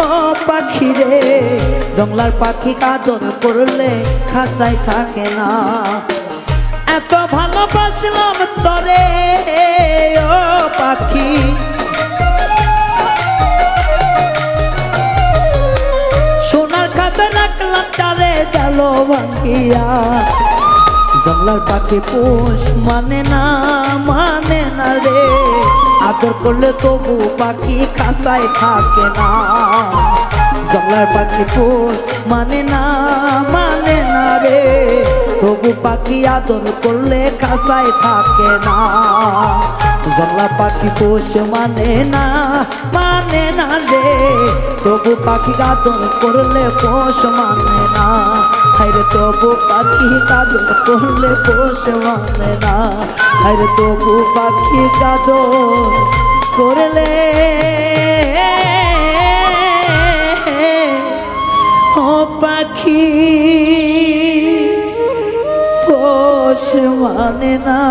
ও পাখি রে জংলার পাখি আদর করলে খাঁচায় থাকে না। এত ভালোবাসলাম তরে ও পাখি, সোনার খাঁচা রাখলাম তারে গেল ভাঙ্গিয়া। জংলার পাখি পোষ মানে না, মানে না রে আদর করলে তবু পাখি খাঁচায় থাকে না। জংলার পাখি পোষ মানে না, মানে না রে তবু পাখি আদর করলে খাঁচায় থাকে না। জংলা পাখি পোষ মানে না, মানে না রে তবু পাখি আদর করলে পোষ মানে না। হায়রে তবু পাখি আদর করলে পোষ মানে না, হায়রে তবু পাখি আদর করলে ও পাখি পোষ মানে না।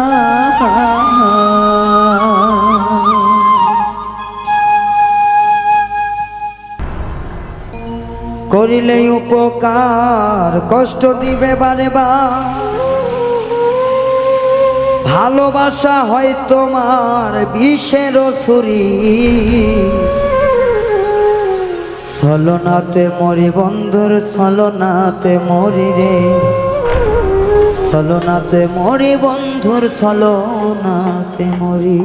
করিলে উপকার কষ্ট দিবে বারে বার, ভালোবাসা হয় তোমার বিষের ছুরি। ছলনাতে মরি বন্ধুর ছলনাতে মরি রে, ছলনাতে মরি বন্ধুর ছলনাতে মরি।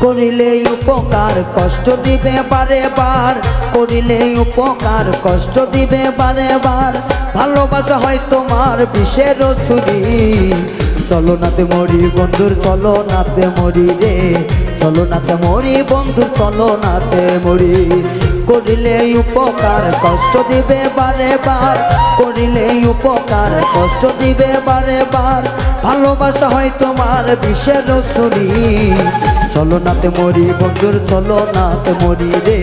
করিলে উপকার কষ্ট দিবে বারে বার, করিলে উপকার কষ্ট দিবে বারে বার। ভালোবাসা হয় তোমার বিষের ছুরি। ছলনাতে মরি বন্ধুর ছলনাতে মরি রে, ছলনাতে মরি বন্ধুর ছলনাতে মরি। করিলে উপকার কষ্ট দিবে বারে বার, করিলে উপকার কষ্ট দিবে বারে বার। ভালোবাসা হয় তোমার বিষের ছুরি, ছলনাতে মরি বন্ধুর ছলনাতে মরি রে,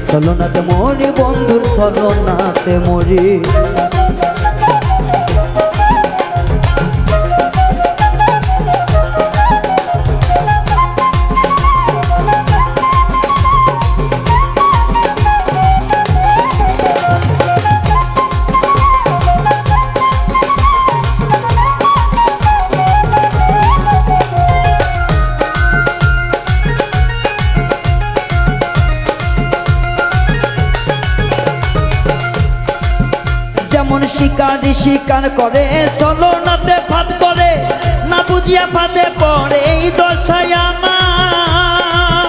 ছলনাতে মরি বন্ধুর ছলনাতে মরি। যেমন শিকারি শিকার করে ছলনাতে ফাঁদ করে, না বুঝিয়া ফাঁদে পড়ে এই দশায় আমার।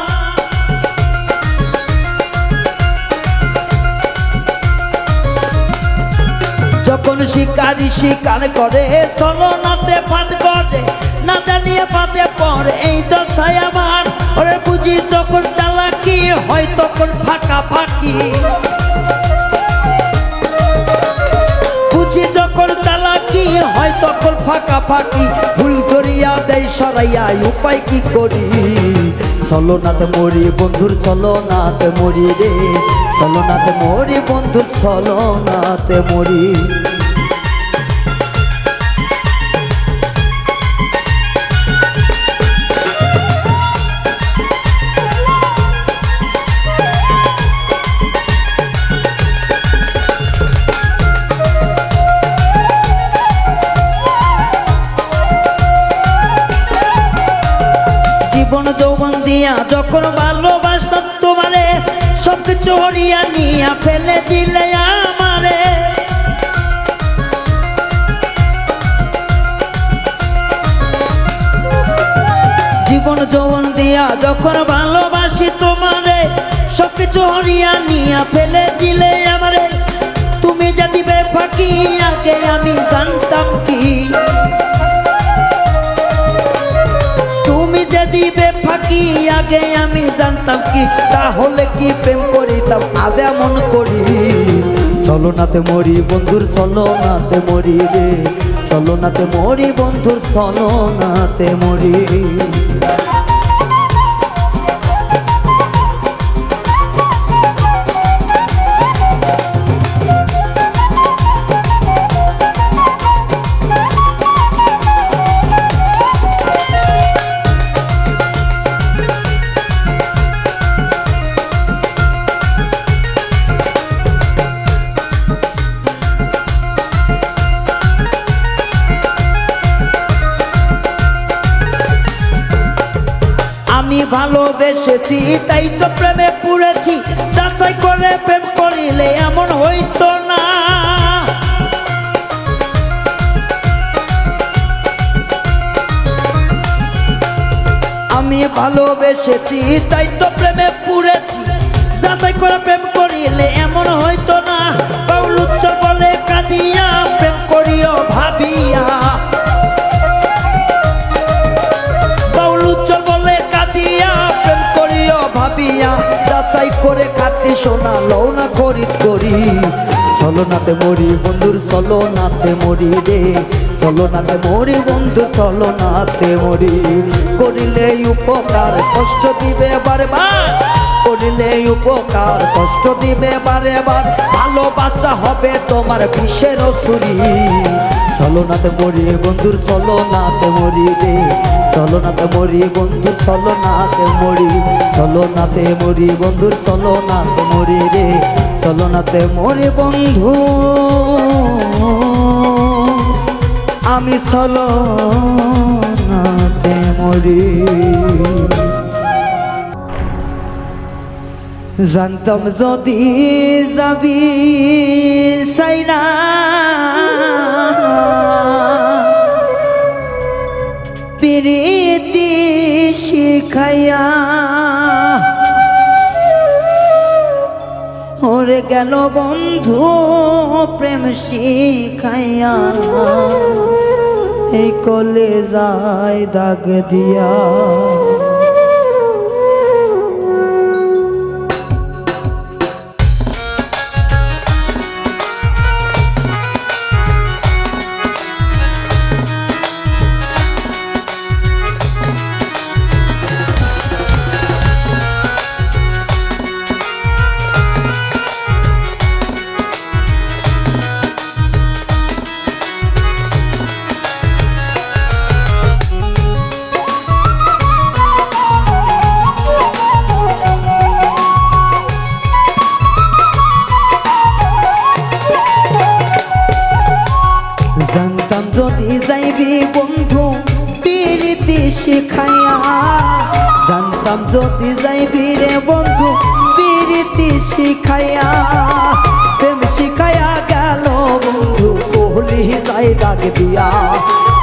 যখন শিকারি শিকার করে ছলনাতে ফাঁদ করে, না জানিয়ে ফাঁদে পড়ে এই দশায় আমার। ওরে বুঝি যখন চালাকি হয় তখন ফাঁকা ফাঁকি, যখন চালাকি হয় তখন ফাঁকা ফাঁকি। ভুল করিয়া দেয় সরাইয়া উপায় কি করি, ছলনাতে মরি বন্ধুর ছলনাতে মরি রে, ছলনাতে মরি বন্ধুর ছলনাতে মরি। জীবন যৌবন দিয়া যখন ভালোবাসতাম তোমারে, সবকিছু হরিয়া নিয়া ফেলে দিলে আমারে। জীবন যৌবন দিয়া যখন ভালোবাসি তোমারে, সবকিছু হরিয়া নিয়া ফেলে দিলে আমারে। তুমি যা দিবে ফাঁকি আগে আমি জানতাম কি, দিবে ফাঁকি আগে আমি জানতাম কি। তাহলে কি প্রেম করিতাম আজ এমন করি, ছলনাতে মরি বন্ধুর ছলনাতে মরি রে, ছলনাতে মরি বন্ধুর ছলনাতে মরি। আমি ভালোবেসেছি তাই তো প্রেমে পড়েছি, যাচাই করে প্রেম করিলে এমন হইতো না। আমি ভালোবেসেছি তাই তো প্রেমে পড়েছি, যাচাই করে প্রেম করিলে এমন হইতো না। বাউল উচ্চার বলে কাঁদিয়া প্রেম করিও ভাবিয়া, যাচাই করে খাতি সোনা লও না খরিদ করি। ছলনাতে মরি বন্ধুর ছলনাতে মরি রে, ছলনাতে মরি বন্ধুর ছলনাতে মরি। করিলে উপকার কষ্ট দিবে বারে বার, করিলে উপকার কষ্ট দিবে বারে বার। ভালোবাসা হবে তোমার বিষের ছুরি, ছলনাতে মরি বন্ধুর ছলনাতে মরি রে, ছলনাতে মরি বন্ধুর ছলনাতে মরি, ছলনাতে মরি বন্ধুর ছলনাতে মরি রে, ছলনাতে মরি বন্ধু আমি ছলনাতে মরি। জানতাম যদি যাবি সাইনা, প্রীতি শিখাইয়া ওরে গেল বন্ধু প্রেম শিখাইয়া, এই কলেজায় দাগ দিয়া। যাইবি রে বন্ধু প্রীতি শিখাইয়া প্রেম শিখাইয়া গেল বন্ধু কলি যাই দাগ দিয়া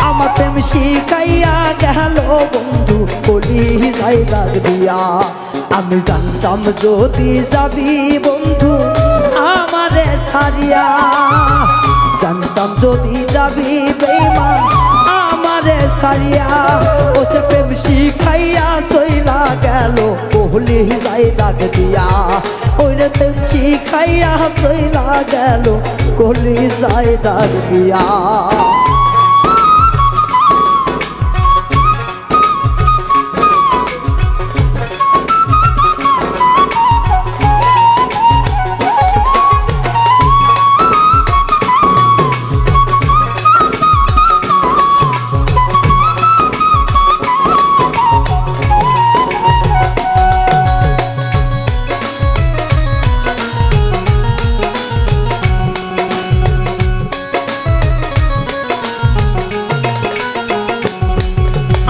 আমার প্রেম শিখাইয়া গেল বন্ধু কলি যাই দাগ দিয়া আমি জানতাম যদি যাবি বন্ধু আমারে ছাড়িয়া জানতাম যদি যাবি বেঈমান আমারে ছাড়িয়া ও সে প্রেম শিখাইয়া চইলা গেল কলি যাই দাগ দিয়া ওই রে প্রেম শিখাইয়া চইলা গেল কলি যাই দাগ দিয়া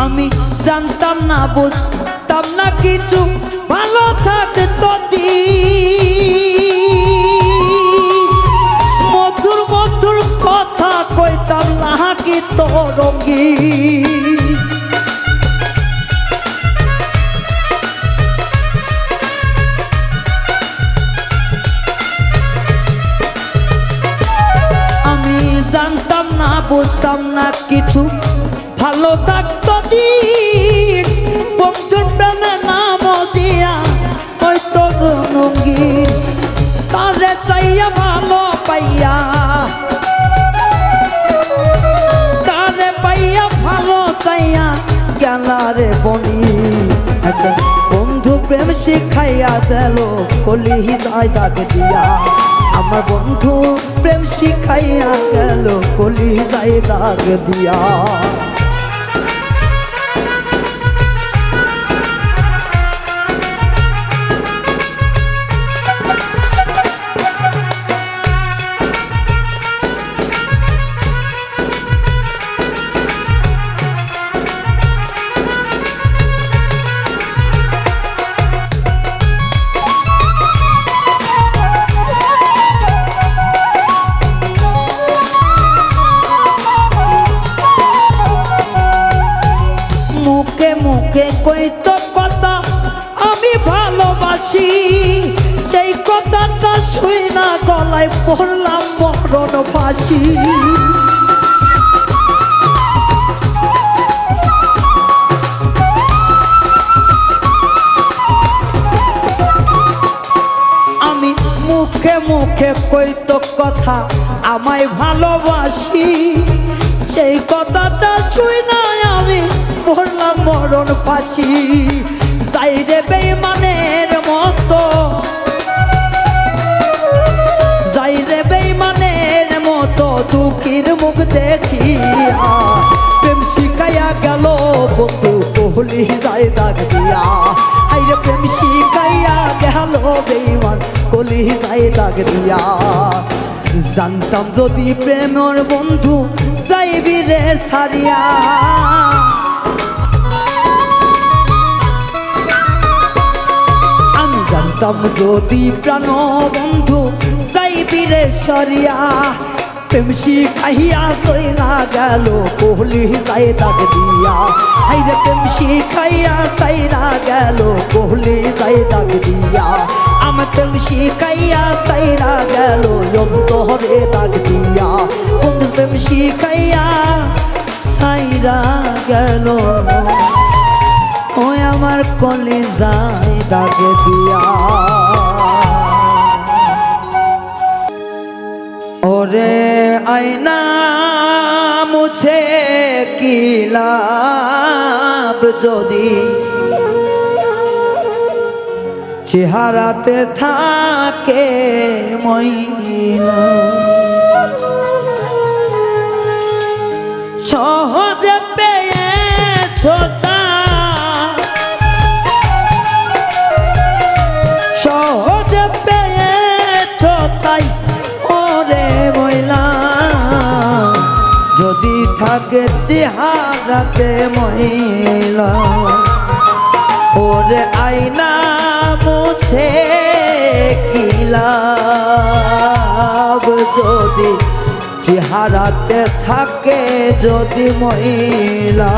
আমি জানতাম না বুঝতাম না কিছু ভালো থাকতো মধুর মধুর কথা কইতাম না কি তো রঙ্গি আমি জানতাম না বুঝতাম না কিছু ভালো থাকতো দিন বন্ধুর প্রেমে নাম দিয়া হয়তো রঙিন তারে চাইয়া ভালো পাইয়া তারে পাইয়া ভালো চাইয়া গেলারে বনি একটা বন্ধু প্রেম শিখাইয়া দিল কলি যাই দাগ দিয়া আমার বন্ধু প্রেম শিখাইয়া গেল কলি যাই দাগ দিয়া মুখে কইতো কথা আমি ভালোবাসি সেই কথাটা শুই না গলায় পড়লাম মরণ ফাঁসি আমি মুখে মুখে কইতো কথা আমায় ভালোবাসি সেই কথাটা শুই না আমি পড়লাম মরণ ফাঁসি যাই রে বেঈমানের মতো যাই রে বেঈমানের মতো দুঃখীর মুখ দেখিয়া প্রেম শিখাইয়া গেল বন্ধু কলি যাই দাগ দিয়া আইরে প্রেম শিখাইয়া গেল বেঈমান কলি যাই দাগ দিয়া জানতাম যদি প্রেমর বন্ধু যাইবি রে ছাড়িয়া আমি জানতাম যদি প্রাণ বন্ধু যাইবি রে সরিয়া প্রেম শিখাইয়া চইলা গেল কলি যাই দাগ দিয়া আইরে প্রেম শিখাইয়া চাইলা গেল কলি যাই দাগ দিয়া আমার প্রেম শিখাইয়া চাইলা গেল অন্তরে দাগ দিয়া বন্ধু প্রেম শিখাইয়া চাইলা গেল ওই আমার কলি যাই দাগ দিয়া ওরে আয়না মুছে কি লাভ যদি চেহারাতে থাকে ময়লা সহজে পেয়েছো সহজে পেয়েছো তাই ওরে ময়লা যদি থাকে চেহারাতে ময়লা ওরে ওরে আয়না মুছে কি লাভ যদি চেহারাতে থাকে যদি ময়লা।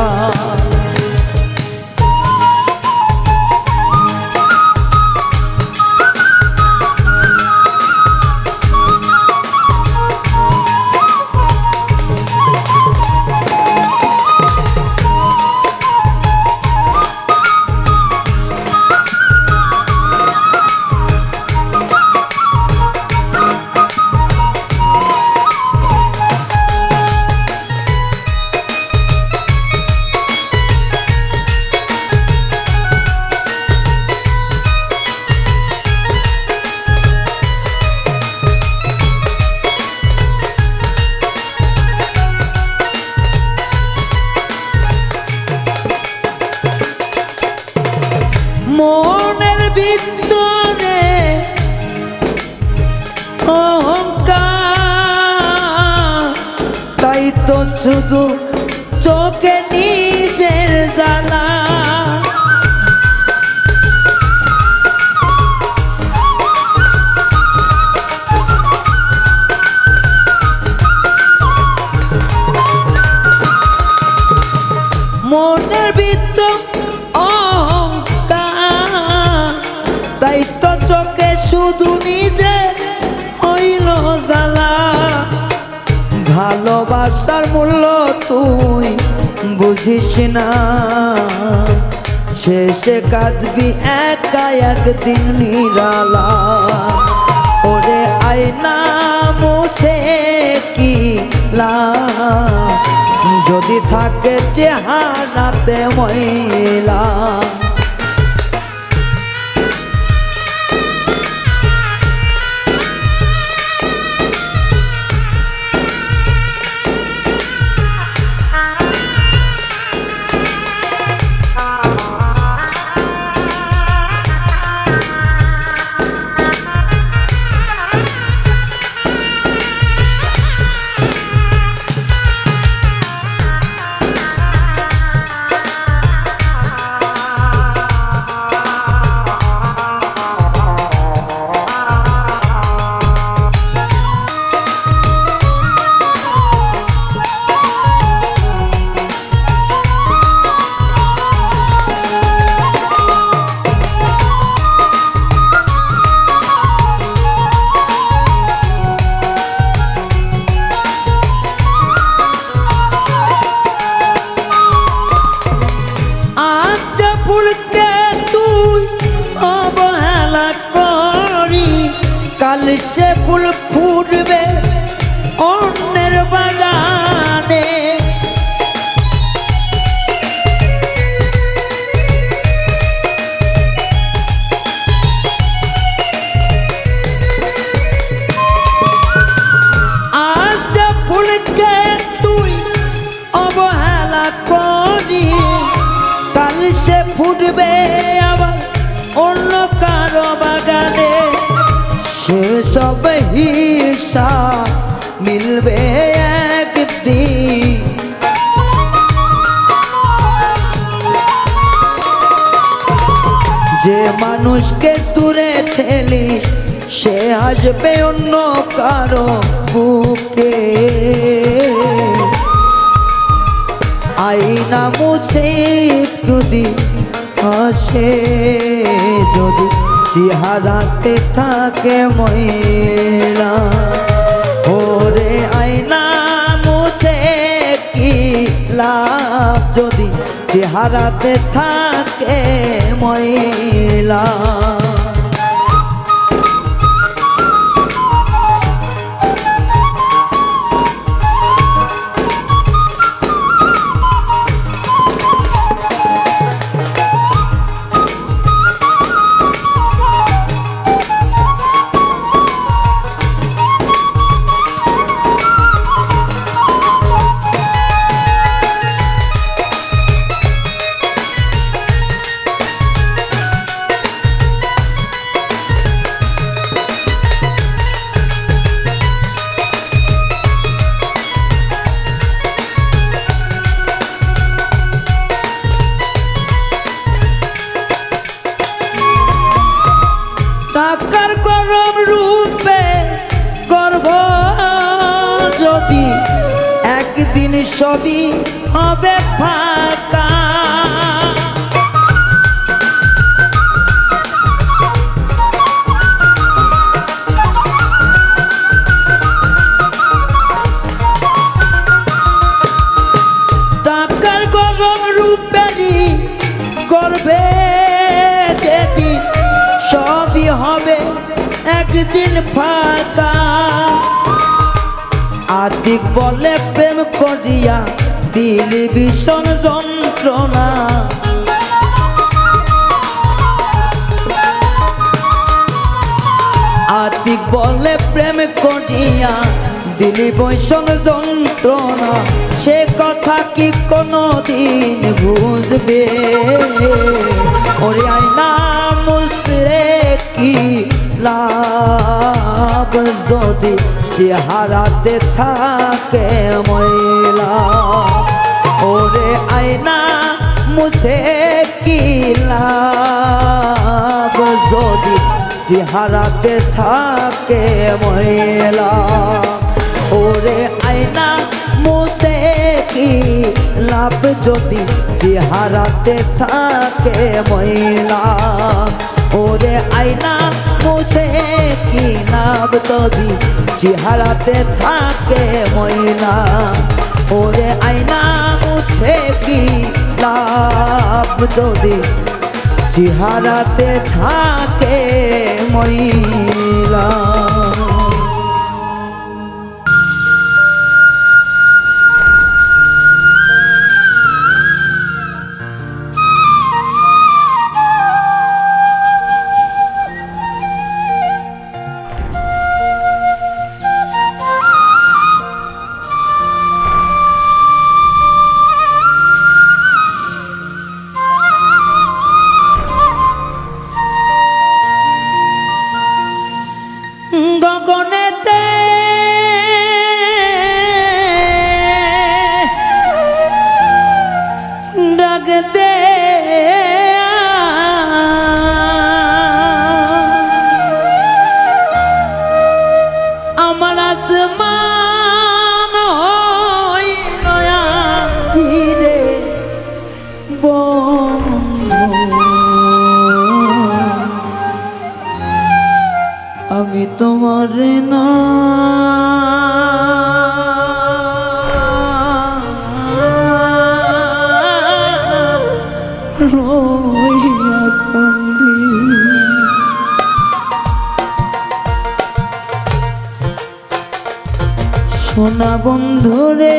মনের ভিতরে অহংকার, তাই তো শুধু চোখে নিজের জ্বালা। মনের ভিতর তাই তো চোখে শুধু নিজে হইল জ্বালা। ভালোবাসার মূল্য তুই বুঝিস না, শেষে কাঁদবি একা একদিন নিরালা। ওরে আয়না মুছে কি লাভ যদি থাকে চেহারাতে ময়লা। কাল সে ফুল ফুটবে অন্যের বাগানে, আজ ফুলকে তুই অবহেলা করি, কাল সে ফুটবে আবার অন্য কারো বাগানে। সব হিসাব মিলবে একদিন, যে মানুষকে দূরে ঠেলিস সে আসবে অন্য কারো বুকে। আয়না মুছে যদি আসে যদি চেহারাতে থাকে ময়লা। ওরে আয়না মুছে কি লাভ যদি চেহারাতে থাকে ময়লা। টাকার গরম রূপে গর্ব যদি একদিন সবই হবে ফাঁকা। টাকার গরম রূপেরই গর্বে যেদিন সবই হবে একদিন ফাঁকা। আদিক বলে প্রেম করিয়া দিলি ভীষণ যন্ত্রণা। আদিক বলে প্রেম করিয়া দিলি ভীষণ যন্ত্রণা। সে কথা কি কোনদিন বুঝবে? ওরে আয়না মুছলে কি লাভ যদি চেহারাতে থাকে ময়লা। ওরে আয়না মুছে কি লাভ যদি চেহারাতে থাকে ময়লা। ওরে আয়না মুছে কি লাভ যদি চেহারাতে থাকে ময়লা। ওরে আয়না মুছে কি লাভ যদি চেহারাতে থাকে ময়লা। ওরে আয়না মুছে কি লাভ যদি চেহারাতে থাকে ময়লা। গগনেতে ডাকতে আমার আসমান নয়া ধীরে আমি তোমার না রইয়া কান্দি। সোনা বন্ধুরে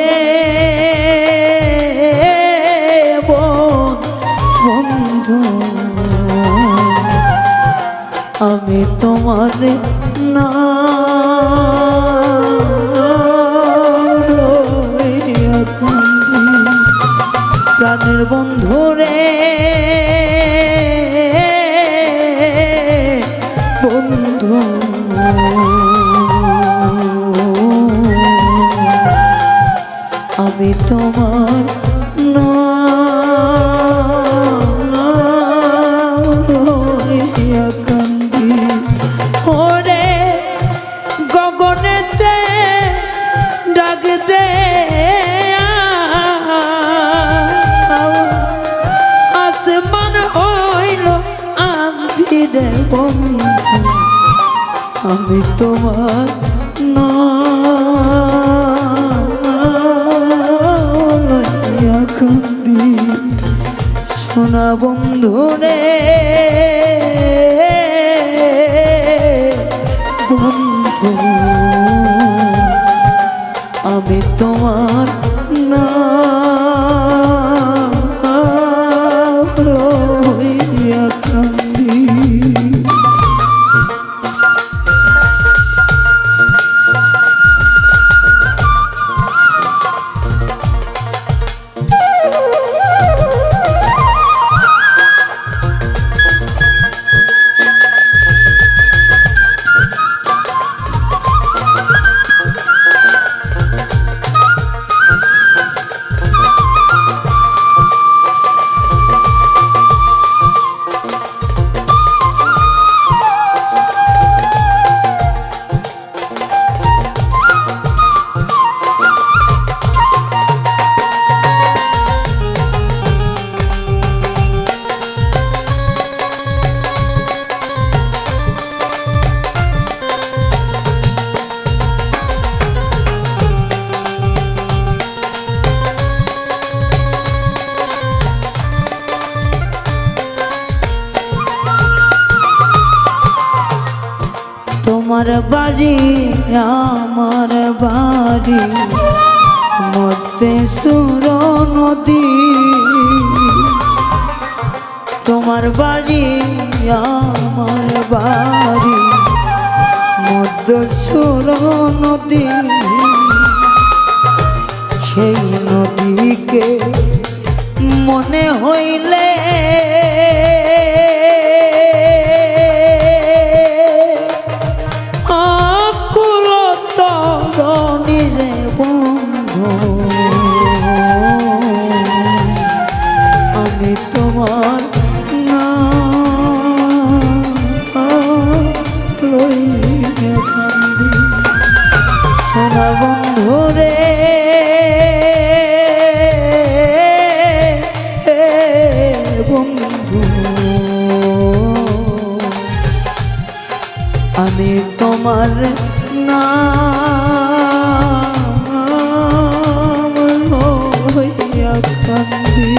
বন্ধু আমি তোমার না লইয়া কান্দি। প্রাণের বন্ধুরে বন্ধু আমি তোমার না লইয়া কান্দি। ওরে গগনেতে ডাক দে আসমান হইল আন্ধিরে বন্ধু আমি তোমার না লইয়া কান্দি। সোনা বন্ধুরে বন্ধু আমি তোমার না লইয়া কান্দি। তোমার বাড়ি আমার বাড়ি মধ্যে সুর নদী, তোমার বাড়ি আমার বাড়ি মধ্যে সুর নদী, সেই নদীকে মনে হইলে আকুল তরণীরে বন্ধু, আমি তোমার লইলে কান্দি সোনা বন্ধু রে, বন্ধু আমি তোমার নাম লইয়া কান্দি।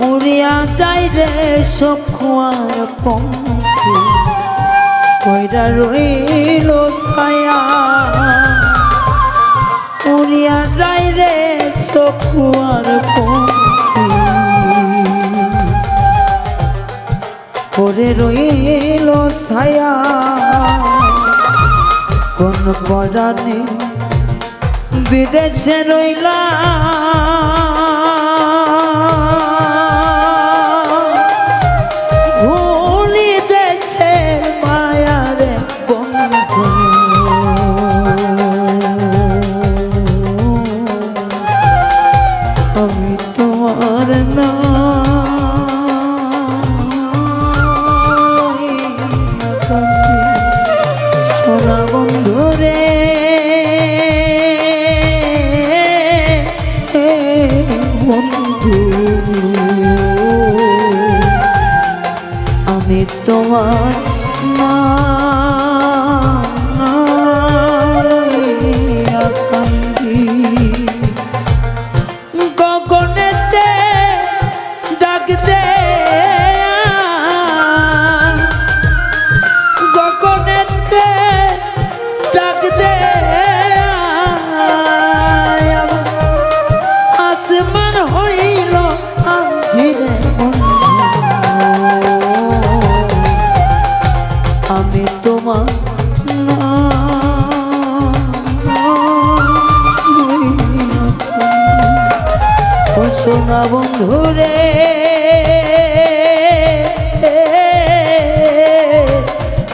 উড়িয়া যাই রে সখুয়ার পঙ্খী, কইরা রইল ছায়া, উড়িয়া যাই রে সখুয়ার পঙ্খী, করে রইল ছায়া, কোন পরাণে বিদেশে রইলা, ভুলি দেশের মায়ারে বন্ধু, আমি তোমার সোনা বন্ধু রে, বন্ধু আমি তোমার লইয়া কান্দি। গগনেতে ডাক দে, গগনেতে ডাক দে, আসমান হইল আঁধিরে বন্ধু, আমি তোমার সোনা বন্ধু রে,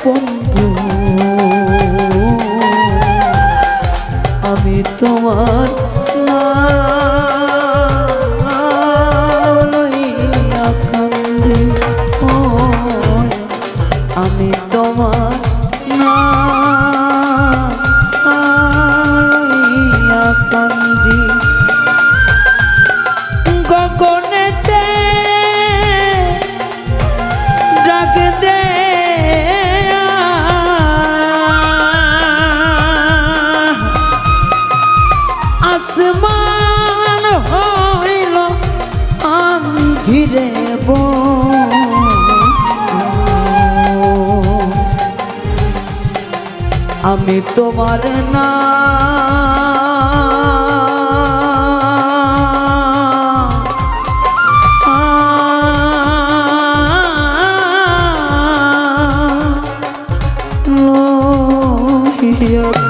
বন্ধু আমি তোমার লইয়া কান্দি, আমি তোমার লইয়া কান্দি। গগনেতে ডাক দে, আসমান হইল আঁধিরে আমি তোমার লইয়া